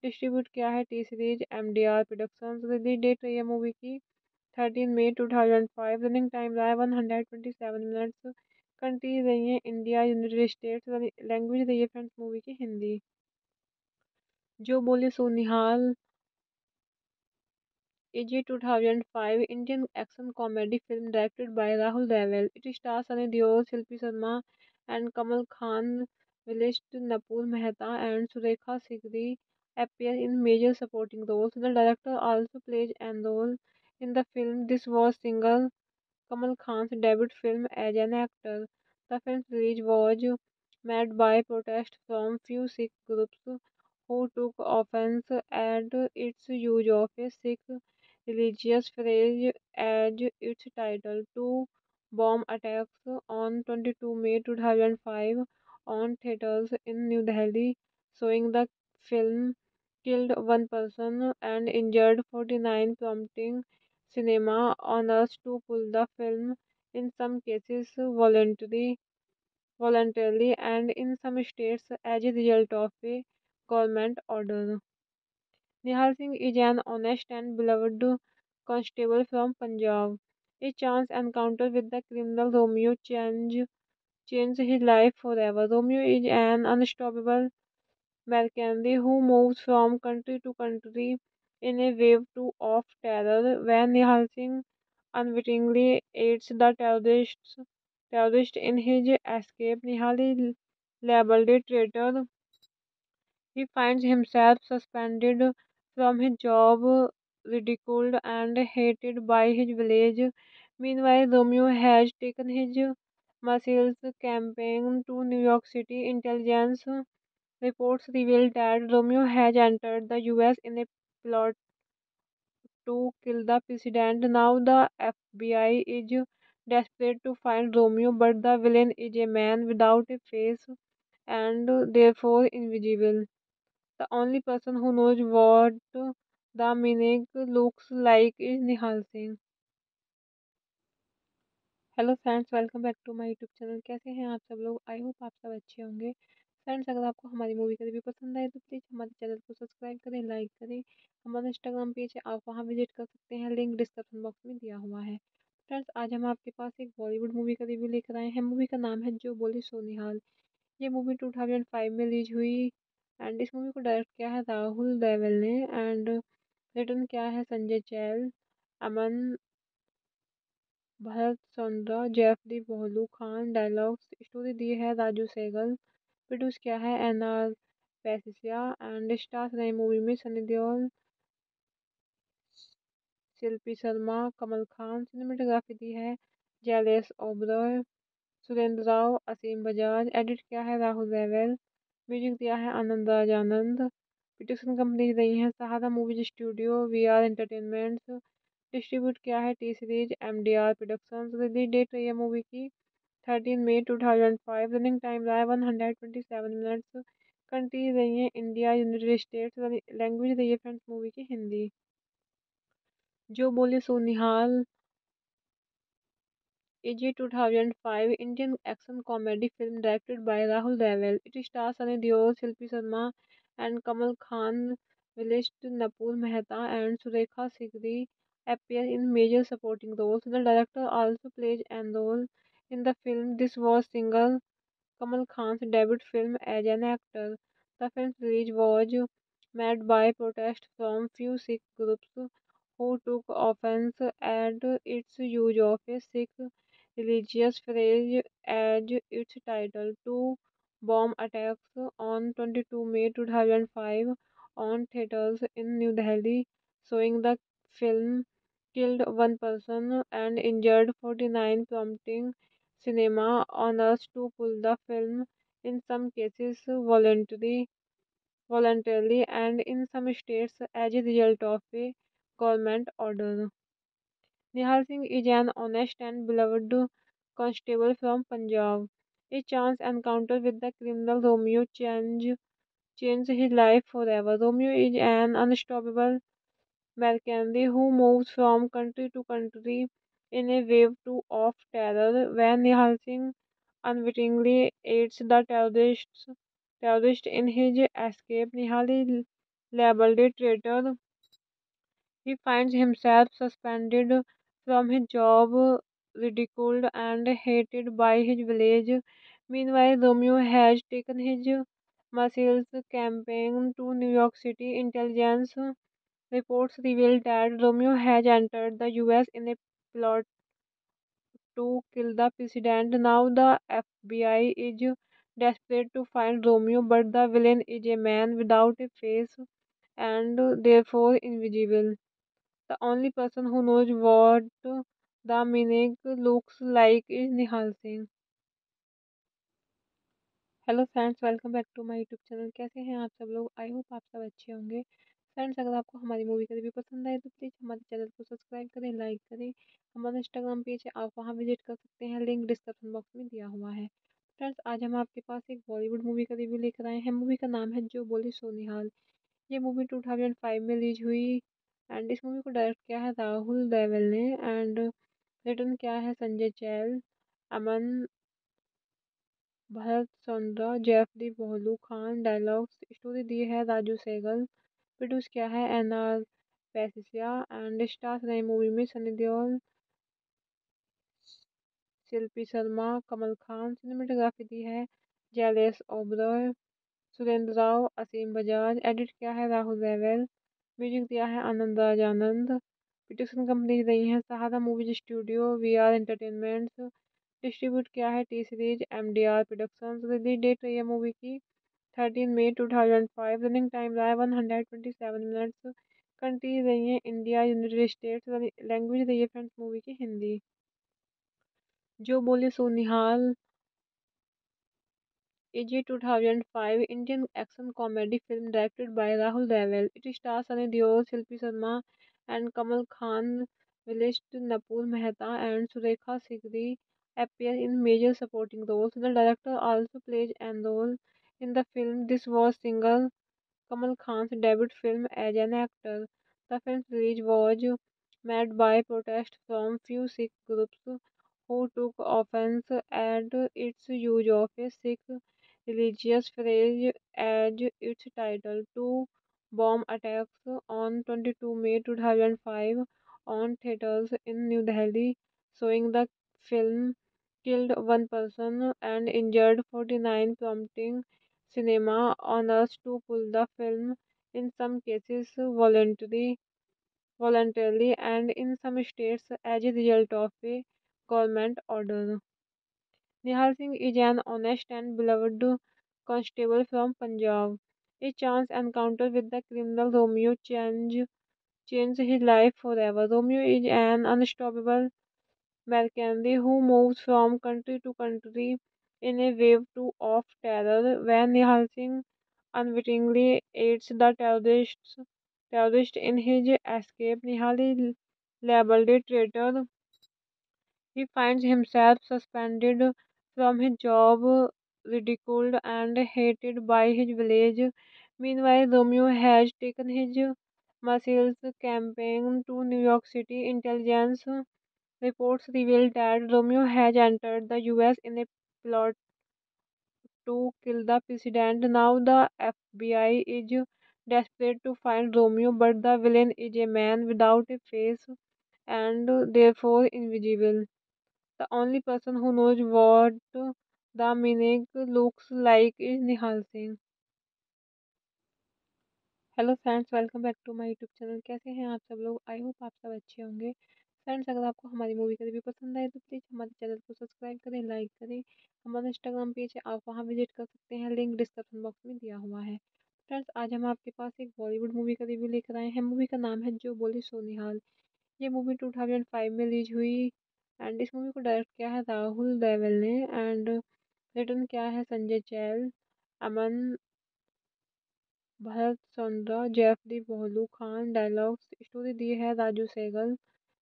Distribute किया है T series MDR productions. Release date रही है मूवी की 13 मई 2005। रनिंग टाइम रहा है 127 मिनट्स। कंट्री रही है इंडिया, यूनाइटेड स्टेट्स। लैंग्वेज रही है फ्रेंड्स मूवी की हिंदी। जो बोले सो निहाल is a 2005 Indian action comedy film directed by Rahul Deval. It stars Sunny Deol, Shilpi Sharma, and Kamal Khan. Vilisht Napur Mehta and Surekha Sikri appear in major supporting roles. The director also plays an role in the film. This was single Kamal Khan's debut film as an actor. The film's release was met by protest from few Sikh groups who took offense at its use of a Sikh religious phrase as its title. Two bomb attacks on 22 May 2005 on theatres in New Delhi, showing the film killed one person and injured 49, prompting cinema owners to pull the film, in some cases voluntarily, and in some states as a result of a government order. Nihal Singh is an honest and beloved constable from Punjab. A chance encounter with the criminal Romeo changed his life forever. Romeo is an unstoppable mercenary who moves from country to country in a wave of terror. When Nihal Singh unwittingly aids the terrorist in his escape, Nihal is labeled a traitor. He finds himself suspended from his job, ridiculed and hated by his village. Meanwhile, Romeo has taken his missiles campaign to New York City. Intelligence reports revealed that Romeo has entered the US in a plot to kill the president. Now the FBI is desperate to find Romeo, but the villain is a man without a face and therefore invisible. The only person who knows what the meaning looks like is Nihal Singh. Hello friends, welcome back to my YouTube channel. कैसे हैं आप सब लोग? I hope आप सब अच्छे होंगे। Friends, अगर आपको हमारी मूवी का रिव्यू पसंद आए तो प्लीज़ हमारे चैनल को सब्सक्राइब करें, लाइक करें। हमारा इंस्टाग्राम पेज है, आप वहां विजिट कर सकते हैं, लिंक डिस्क्रिप्शन बॉक्स में दिया हुआ है। फ्रेंड्स, आज हम आपके पास एक बॉलीवुड मूवी का रिव्यू लेकर आए हैं। मूवी का नाम है जो बोले सो निहाल। ये मूवी 2005 में रिलीज हुई एंड इस मूवी को डायरेक्ट किया है राहुल देवल ने एंड रिटर्न किया है संजय चैल, अमन भरत चंद्रा, जेफली बोहलू खान। डायलॉग्स स्टोरी दी है राजू सहगल। प्रोड्यूस किया है एनआर पैसिया एंड स्टार्स नई मूवी में सनी देओल, शिल्पी शर्मा, कमल खान। सिनेमेटोग्राफी दी है जैलेस ओबरॉय, सुरेंद्र राव, असीम बजाज। एडिट किया है राहुल रेवल। म्यूजिक दिया है आनंद राज आनंद। प्रोडक्शन कंपनी रही है Sahara movies studio, V R entertainments. Distribute किया है T series MDR productions. Release date रही है मूवी की 13 मई 2005। रनिंग टाइम रहा है 127 मिनट्स। कंट्री रही है इंडिया, यूनाइटेड स्टेट्स। लैंग्वेज रही है फ्रेंड्स मूवी की हिंदी। जो बोले सो निहाल is a 2005 Indian action comedy film directed by Rahul Deval. It stars Sunny Deol, Shilpi Sharma, and Kamal Khan. Vilisht Napur Mehta and Surekha Sikri appear in major supporting roles. The director also plays an role in the film. This was single Kamal Khan's debut film as an actor. The film's release was met by protest from few Sikh groups who took offense at its use of a Sikh religious phrase as its title. Two bomb attacks on 22 May 2005 on theatres in New Delhi, showing the film killed one person and injured 49, prompting cinema owners to pull the film, in some cases voluntarily, and in some states as a result of a government order. Nihal Singh is an honest and beloved constable from Punjab. A chance encounter with the criminal Romeo changed his life forever. Romeo is an unstoppable mercenary who moves from country to country in a wave of terror. When Nihal Singh unwittingly aids the terrorist in his escape, Nihal is labeled a traitor. He finds himself suspended from his job, ridiculed and hated by his village. Meanwhile, Romeo has taken his muscles campaign to New York City. Intelligence reports reveal that Romeo has entered the US in a plot to kill the president. Now the FBI is desperate to find Romeo, but the villain is a man without a face and therefore invisible. The only person who knows what the meaning looks like is Nihal Singh. Hello friends, welcome back to my YouTube channel. कैसे हैं आप सब लोग? I hope आप सब अच्छे होंगे। Friends, अगर आपको हमारी मूवी का रिव्यू पसंद आए तो प्लीज़ हमारे चैनल को सब्सक्राइब करें, लाइक करें। हमारा इंस्टाग्राम पेज है, आप वहां विजिट कर सकते हैं, लिंक डिस्क्रिप्शन बॉक्स में दिया हुआ है। फ्रेंड्स, आज हम आपके पास एक बॉलीवुड मूवी का रिव्यू लेकर आए हैं। मूवी का नाम है जो बोले सो निहाल। ये मूवी 2005 में रिलीज हुई एंड इस मूवी को डायरेक्ट किया है राहुल देवल ने एंड रिटर्न किया है संजय चैल, अमन भरत चंद्रा, जेफरी बोलू खान। डायलॉग्स स्टोरी दी है राजू सहगल। प्रोड्यूस किया है एनआर पैसिया एंड स्टार्स नई मूवी में सनी देओल, शिल्पी शर्मा, कमल खान। सिनेमेटोग्राफी दी है जैलेस ओबरॉय, सुरेंद्र राव, असीम बजाज। एडिट किया है राहुल रेवल। म्यूजिक दिया है आनंद राज आनंद। प्रोडक्शन कंपनी रही है Sahara movies studio, V R entertainments. Distribute किया है T series MDR productions. Release date रही है मूवी की 13 मई 2005। रनिंग टाइम रहा है 127 मिनट्स। कंट्री रही है इंडिया, यूनाइटेड स्टेट्स। लैंग्वेज रही है फ्रेंड्स मूवी की हिंदी। जो बोले सो निहाल is a 2005 Indian action comedy film directed by Rahul Deval. It stars Sunny Deol, Shilpi Sharma, and Kamal Khan. Vilisht Napur Mehta and Surekha Sikri appear in major supporting roles. The director also plays an role in the film. This was single Kamal Khan's debut film as an actor. The film's release was met by protest from few Sikh groups who took offense at its use of a Sikh religious phrase as its title. Two bomb attacks on 22 May 2005 on theatres in New Delhi, showing the film killed one person and injured 49, prompting cinema owners to pull the film, in some cases voluntarily, and in some states as a result of a government order. Nihal Singh is an honest and beloved constable from Punjab. A chance encounter with the criminal Romeo changed his life forever. Romeo is an unstoppable mercenary who moves from country to country in a wave of terror. When Nihal Singh unwittingly aids the terrorist in his escape, Nihal is labeled a traitor. He finds himself suspended from his job, ridiculed and hated by his village. Meanwhile, Romeo has taken his missiles campaign to New York City. Intelligence reports revealed that Romeo has entered the US in a plot to kill the president. Now the FBI is desperate to find Romeo, but the villain is a man without a face and therefore invisible. The only person who knows what the meaning looks like is Nihal Singh. Hello friends, welcome back to my YouTube channel. कैसे हैं आप सब लोग? I hope आप सब अच्छे होंगे। Friends, अगर आपको हमारी मूवी का रिव्यू पसंद आए तो प्लीज़ हमारे चैनल को सब्सक्राइब करें, लाइक करें। हमारा इंस्टाग्राम पेज है, आप वहां विजिट कर सकते हैं, लिंक डिस्क्रिप्शन बॉक्स में दिया हुआ है। फ्रेंड्स, आज हम आपके पास एक बॉलीवुड मूवी का रिव्यू लेकर आए हैं। मूवी का नाम है जो बोले सो निहाल। ये मूवी 2005 में रिलीज हुई एंड इस मूवी को डायरेक्ट किया है राहुल देवल ने एंड रिटर्न किया है संजय चैल, अमन भरत चंद्रा, जैफरी बोलू खान। डायलॉग्स स्टोरी दी है राजू सहगल।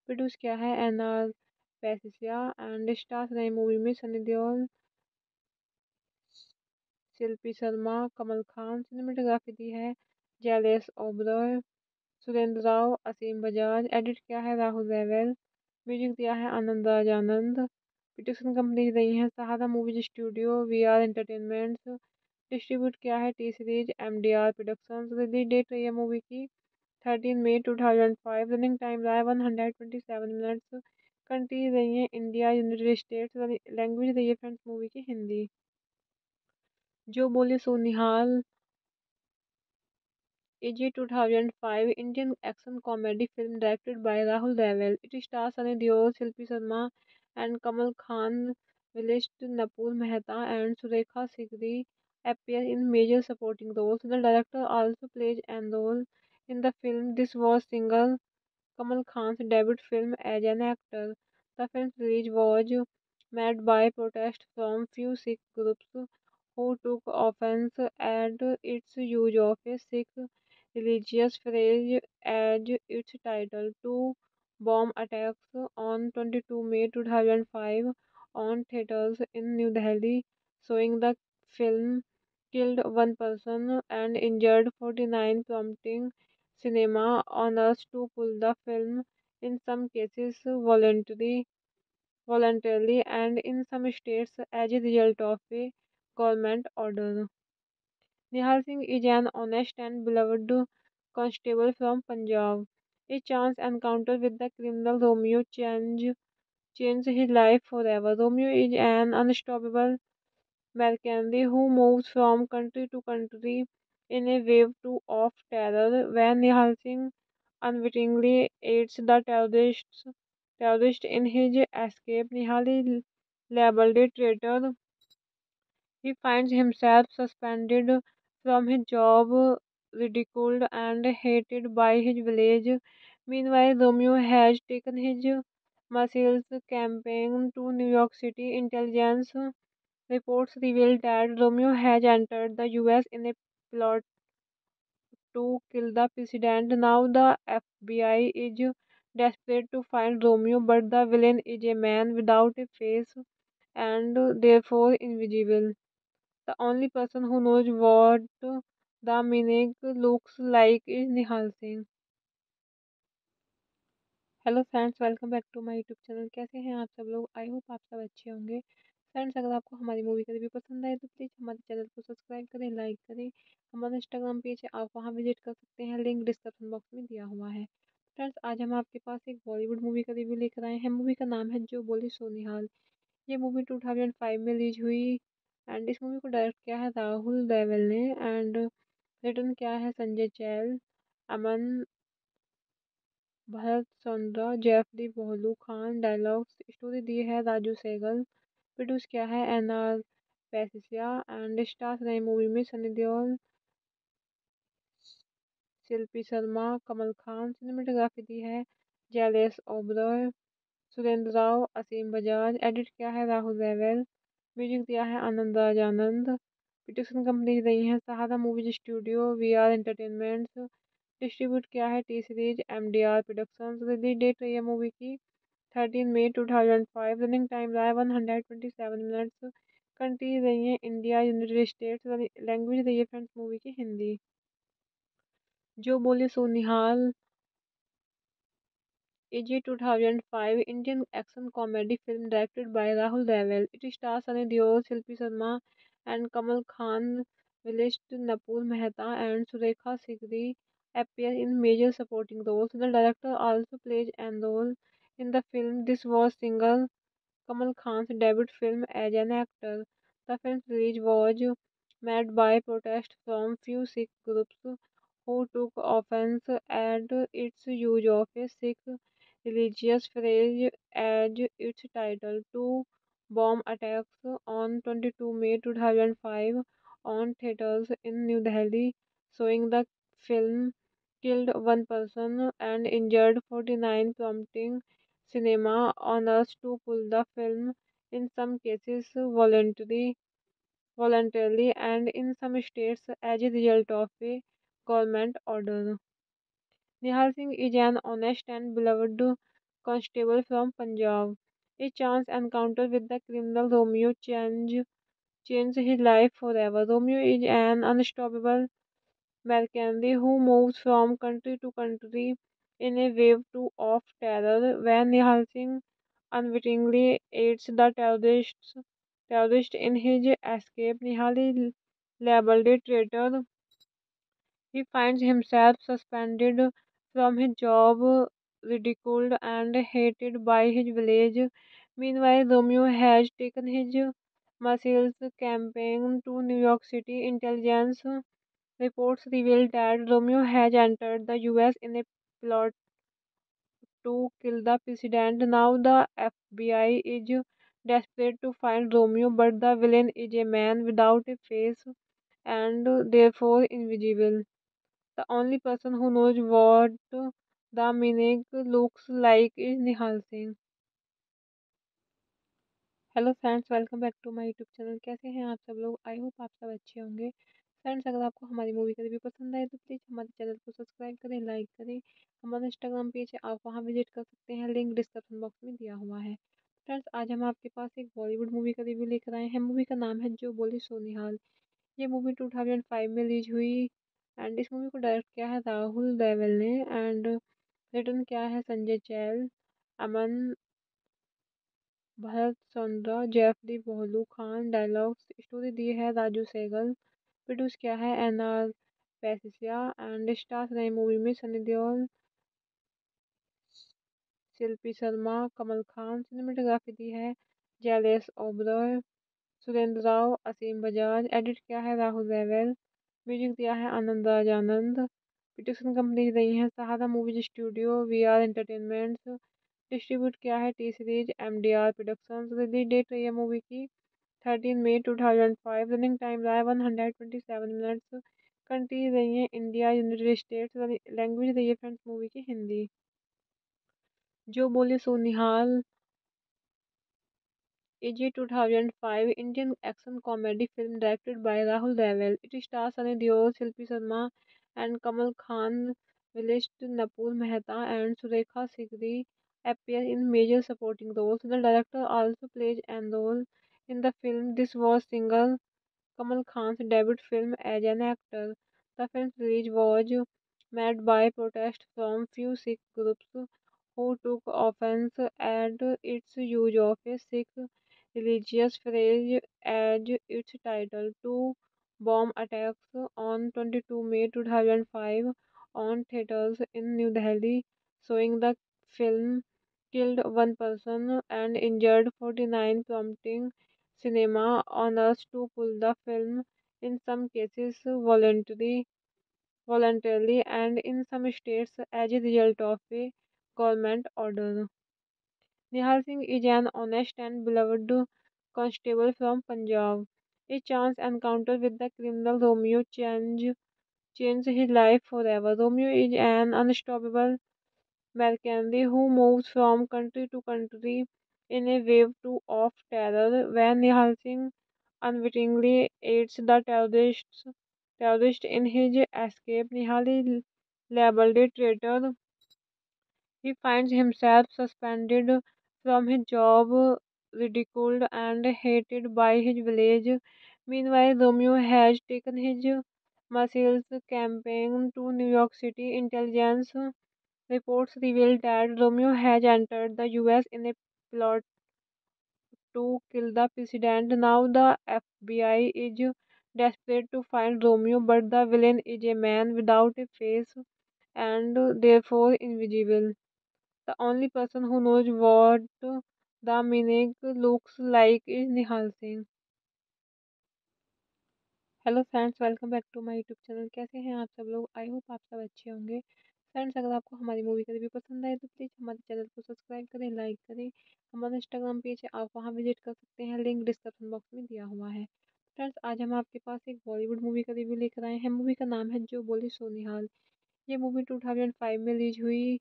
प्रोड्यूस किया है एनआर पैसिया एंड स्टार्स नई मूवी में सनी देओल, शिल्पी शर्मा, कमल खान। सिनेमेटोग्राफी दी है जैलेस ओबरॉय, सुरेंद्र राव, असीम बजाज। एडिट किया है राहुल रेवल। म्यूजिक दिया है आनंद राज आनंद। प्रोडक्शन कंपनी रही है Sahara movies studio, V R entertainments. Distribute किया है T series MDR productions. Release date रही है मूवी की 13 मई 2005। रनिंग टाइम रहा है 127 मिनट्स। कंट्री रही है इंडिया, यूनाइटेड स्टेट्स। लैंग्वेज रही है फ्रेंड्स मूवी की हिंदी। जो बोले सो निहाल is a 2005 Indian action comedy film directed by Rahul Deval. It stars Sunny Deol, Shilpi Sharma, and Kamal Khan. Vilisht Napur Mehta and Surekha Sikri appear in major supporting roles. The director also plays an role in the film. This was single Kamal Khan's debut film as an actor. The film's release was met by protest from few Sikh groups who took offense at its use of a Sikh religious phrase as its title. Two bomb attacks on 22 May 2005 on theatres in New Delhi, showing the film killed one person and injured 49, prompting cinema owners to pull the film, in some cases voluntarily, and in some states as a result of a government order. Nihal Singh is an honest and beloved constable from Punjab. A chance encounter with the criminal Romeo changed his life forever. Romeo is an unstoppable mercenary who moves from country to country in a wave of terror. When Nihal Singh unwittingly aids the terrorist in his escape, Nihal is labeled a traitor. He finds himself suspended from his job, ridiculed and hated by his village. Meanwhile, Romeo has taken his missiles campaign to New York City. Intelligence reports revealed that Romeo has entered the US in a plot to kill the president. Now the FBI is desperate to find Romeo, but the villain is a man without a face and therefore invisible. The only person who knows what the meaning looks like is Nihal Singh. Hello friends, welcome back to my YouTube channel. कैसे हैं आप सब लोग? I hope आप सब अच्छे होंगे। Friends, अगर आपको हमारी मूवी का रिव्यू पसंद आए तो प्लीज़ हमारे चैनल को सब्सक्राइब करें, लाइक करें। हमारा इंस्टाग्राम पेज है, आप वहां विजिट कर सकते हैं, लिंक डिस्क्रिप्शन बॉक्स में दिया हुआ है। फ्रेंड्स, आज हम आपके पास एक बॉलीवुड मूवी का रिव्यू लेकर आए हैं। मूवी का नाम है जो बोले सो निहाल। ये मूवी 2005 में रिलीज हुई एंड इस मूवी को डायरेक्ट किया है राहुल देवल ने एंड रिटर्न किया है संजय चैल, अमन भरत चंद्रा, जैफरी बोलू खान। डायलॉग्स स्टोरी दी है राजू सहगल। प्रोड्यूस किया है एनआर पैसिया एंड स्टार्स नई मूवी में सनी देओल, शिल्पी शर्मा, कमल खान। सिनेमेटोग्राफी दी है जैलेस ओबरॉय, सुरेंद्र राव, असीम बजाज। एडिट किया है राहुल रेवल। म्यूजिक दिया है आनंद राज आनंद। प्रोडक्शन कंपनी रही है Sahara movies studio, V R entertainments. Distribute किया है T series MDR productions. Release date रही है मूवी की 13 मई 2005। रनिंग टाइम रहा है 127 मिनट्स। कंट्री रही है इंडिया, यूनाइटेड स्टेट्स। लैंग्वेज रही है फ्रेंड्स मूवी की हिंदी। जो बोले सो निहाल is a 2005 Indian action comedy film directed by Rahul Deval. It stars Sunny Deol, Shilpi Sharma, and Kamal Khan. Vilesh Napur Mehta and Surekha Sikri appear in major supporting roles. The director also plays an role in the film. This was single Kamal Khan's debut film as an actor. The film's release was met by protest from few Sikh groups who took offense at its use of a Sikh religious phrase as its title. Two bomb attacks on 22 May 2005 on theatres in New Delhi, showing the film killed one person and injured 49, prompting cinema owners to pull the film, in some cases voluntarily, and in some states as a result of a government order. Nihal Singh is an honest and beloved constable from Punjab. A chance encounter with the criminal Romeo changed his life forever. Romeo is an unstoppable mercenary who moves from country to country in a wave of terror. When Nihal Singh unwittingly aids the terrorist in his escape, Nihal is labeled a traitor. He finds himself suspended from his job, ridiculed and hated by his village. Meanwhile, Romeo has taken his muscles campaign to New York City. Intelligence reports reveal that Romeo has entered the US in a plot to kill the president. Now the FBI is desperate to find Romeo, but the villain is a man without a face and therefore invisible. The only person who knows what the meaning looks like is Nihal Singh. Hello friends, welcome back to my YouTube channel. कैसे हैं आप सब लोग? I hope आप सब अच्छे होंगे। Friends, अगर आपको हमारी मूवी का रिव्यू पसंद आए तो प्लीज़ हमारे चैनल को सब्सक्राइब करें, लाइक करें। हमारा इंस्टाग्राम पेज है, आप वहां विजिट कर सकते हैं, लिंक डिस्क्रिप्शन बॉक्स में दिया हुआ है। फ्रेंड्स, आज हम आपके पास एक बॉलीवुड मूवी का रिव्यू लेकर आए हैं। मूवी का नाम है जो बोले सो निहाल। ये मूवी 2005 में रिलीज हुई एंड इस मूवी को डायरेक्ट किया है राहुल देवल ने एंड रिटर्न किया है संजय चैल, अमन भरत चंद्रा, जेफरी बोलू खान। डायलॉग्स स्टोरी दी है राजू सहगल। प्रोड्यूस किया है एनआर पैसिया एंड स्टार्स नई मूवी में सनी देओल, शिल्पी शर्मा, कमल खान। सिनेमेटोग्राफी दी है जैलेस ओबरॉय, सुरेंद्र राव, असीम बजाज। एडिट किया है राहुल रेवल। म्यूजिक दिया है आनंद राज आनंद। प्रोडक्शन कंपनी रही है Sahara movies studio, V R entertainments. Distribute किया है T series MDR productions. Release date रही है मूवी की 13 मई 2005। रनिंग टाइम रहा है 127 मिनट्स। कंट्री रही है इंडिया, यूनाइटेड स्टेट्स। लैंग्वेज रही है फ्रेंड्स मूवी की हिंदी। जो बोले सो निहाल is a 2005 Indian action comedy film directed by Rahul Deval. It stars Sunny Deol, Shilpi Sharma, and Kamal Khan. Vilesh Napur Mehta and Surekha Sikri appear in major supporting roles. The director also plays an role in the film. This was single Kamal Khan's debut film as an actor. The film's release was met by protest from few Sikh groups who took offense at its use of a Sikh religious phrase as its title. Two bomb attacks on 22 May 2005 on theatres in New Delhi, showing the film killed one person and injured 49, prompting cinema owners to pull the film, in some cases voluntarily, and in some states as a result of a government order. Nihal Singh is an honest and beloved constable from Punjab. A chance encounter with the criminal Romeo changed his life forever. Romeo is an unstoppable mercenary who moves from country to country in a wave of terror. When Nihal Singh unwittingly aids the terrorist in his escape, Nihal is labeled a traitor. He finds himself suspended from his job, ridiculed and hated by his village. Meanwhile, Romeo has taken his missiles campaign to New York City. Intelligence reports revealed that Romeo has entered the US in a plot to kill the president. Now the FBI is desperate to find Romeo, but the villain is a man without a face and therefore invisible. The only person who knows what the meaning looks like is Nihal Singh. Hello friends, welcome back to my YouTube channel. कैसे हैं आप सब लोग? I hope आप सब अच्छे होंगे। Friends, अगर आपको हमारी मूवी का रिव्यू पसंद आए तो प्लीज़ हमारे चैनल को सब्सक्राइब करें, लाइक करें। हमारा इंस्टाग्राम पेज है, आप वहां विजिट कर सकते हैं, लिंक डिस्क्रिप्शन बॉक्स में दिया हुआ है। फ्रेंड्स, आज हम आपके पास एक बॉलीवुड मूवी का रिव्यू लेकर आए हैं। मूवी का नाम है जो बोले सो निहाल। ये मूवी 2005 में रिलीज हुई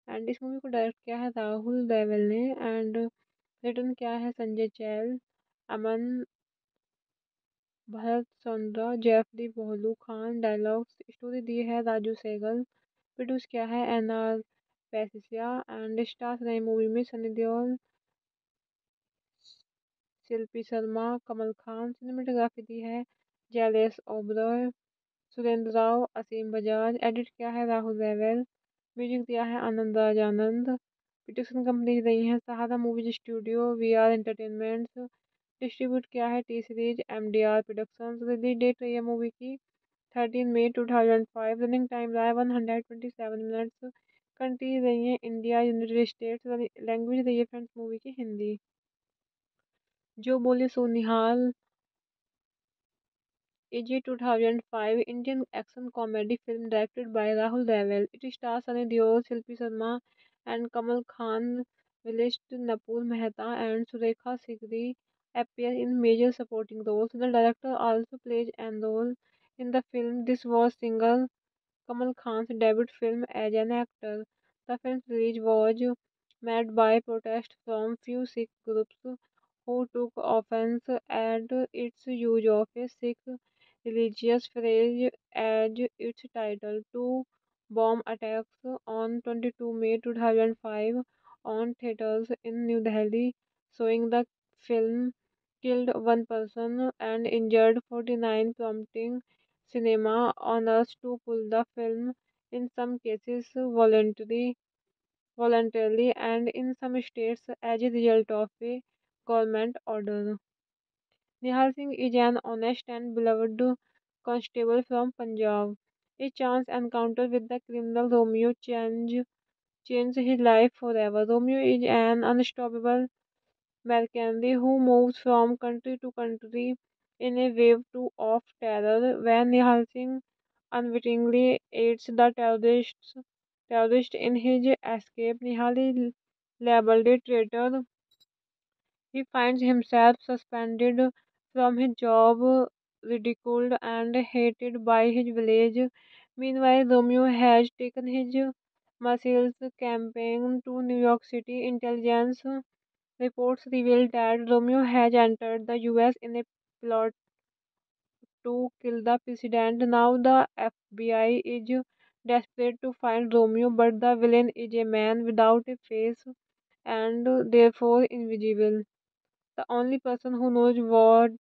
एंड इस मूवी को डायरेक्ट किया है राहुल देवल ने एंड रिटर्न किया है संजय चैल, अमन भरत चंद्रा, जैफरी बोलू खान। डायलॉग्स स्टोरी दी है राजू सहगल। प्रोड्यूस किया है एनआर पैसिया एंड स्टार्स नई मूवी में सनी देओल, शिल्पी शर्मा, कमल खान। सिनेमेटोग्राफी दी है जैलेस ओबरॉय, सुरेंद्र राव, असीम बजाज। एडिट किया है राहुल रेवल। म्यूजिक दिया है आनंद राज आनंद। प्रोडक्शन कंपनी रही है Sahara movies studio, V R entertainments. Distribute किया है T series MDR productions. Release date रही है मूवी की 13 मई 2005। रनिंग टाइम रहा है 127 मिनट्स। कंट्री रही है इंडिया, यूनाइटेड स्टेट्स। लैंग्वेज रही है फ्रेंड्स मूवी की हिंदी। जो बोले सो निहाल is a 2005 Indian action comedy film directed by Rahul Deval. It stars Sunny Deol, Shilpi Sharma, and Kamal Khan. Vilisht Napur Mehta and Surekha Sikri appear in major supporting roles. The director also plays an role in the film. This was single Kamal Khan's debut film as an actor. The film's release was met by protest from few Sikh groups who took offense at its use of a Sikh religious phrase as its title. Two bomb attacks on 22 May 2005 on theatres in New Delhi, showing the film killed one person and injured 49, prompting cinema owners to pull the film, in some cases voluntarily, and in some states as a result of a government order. Nihal Singh is an honest and beloved constable from Punjab. A chance encounter with the criminal Romeo changed his life forever. Romeo is an unstoppable mercenary who moves from country to country in a wave of terror. When Nihal Singh unwittingly aids the terrorist in his escape, Nihal is labeled a traitor. He finds himself suspended from his job, ridiculed and hated by his village. Meanwhile, Romeo has taken his missiles campaign to New York City. Intelligence reports reveal that Romeo has entered the US in a plot to kill the president. Now the FBI is desperate to find Romeo, but the villain is a man without a face and therefore invisible. The only person who knows what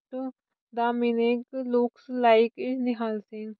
the meaning looks like is Nihal Singh.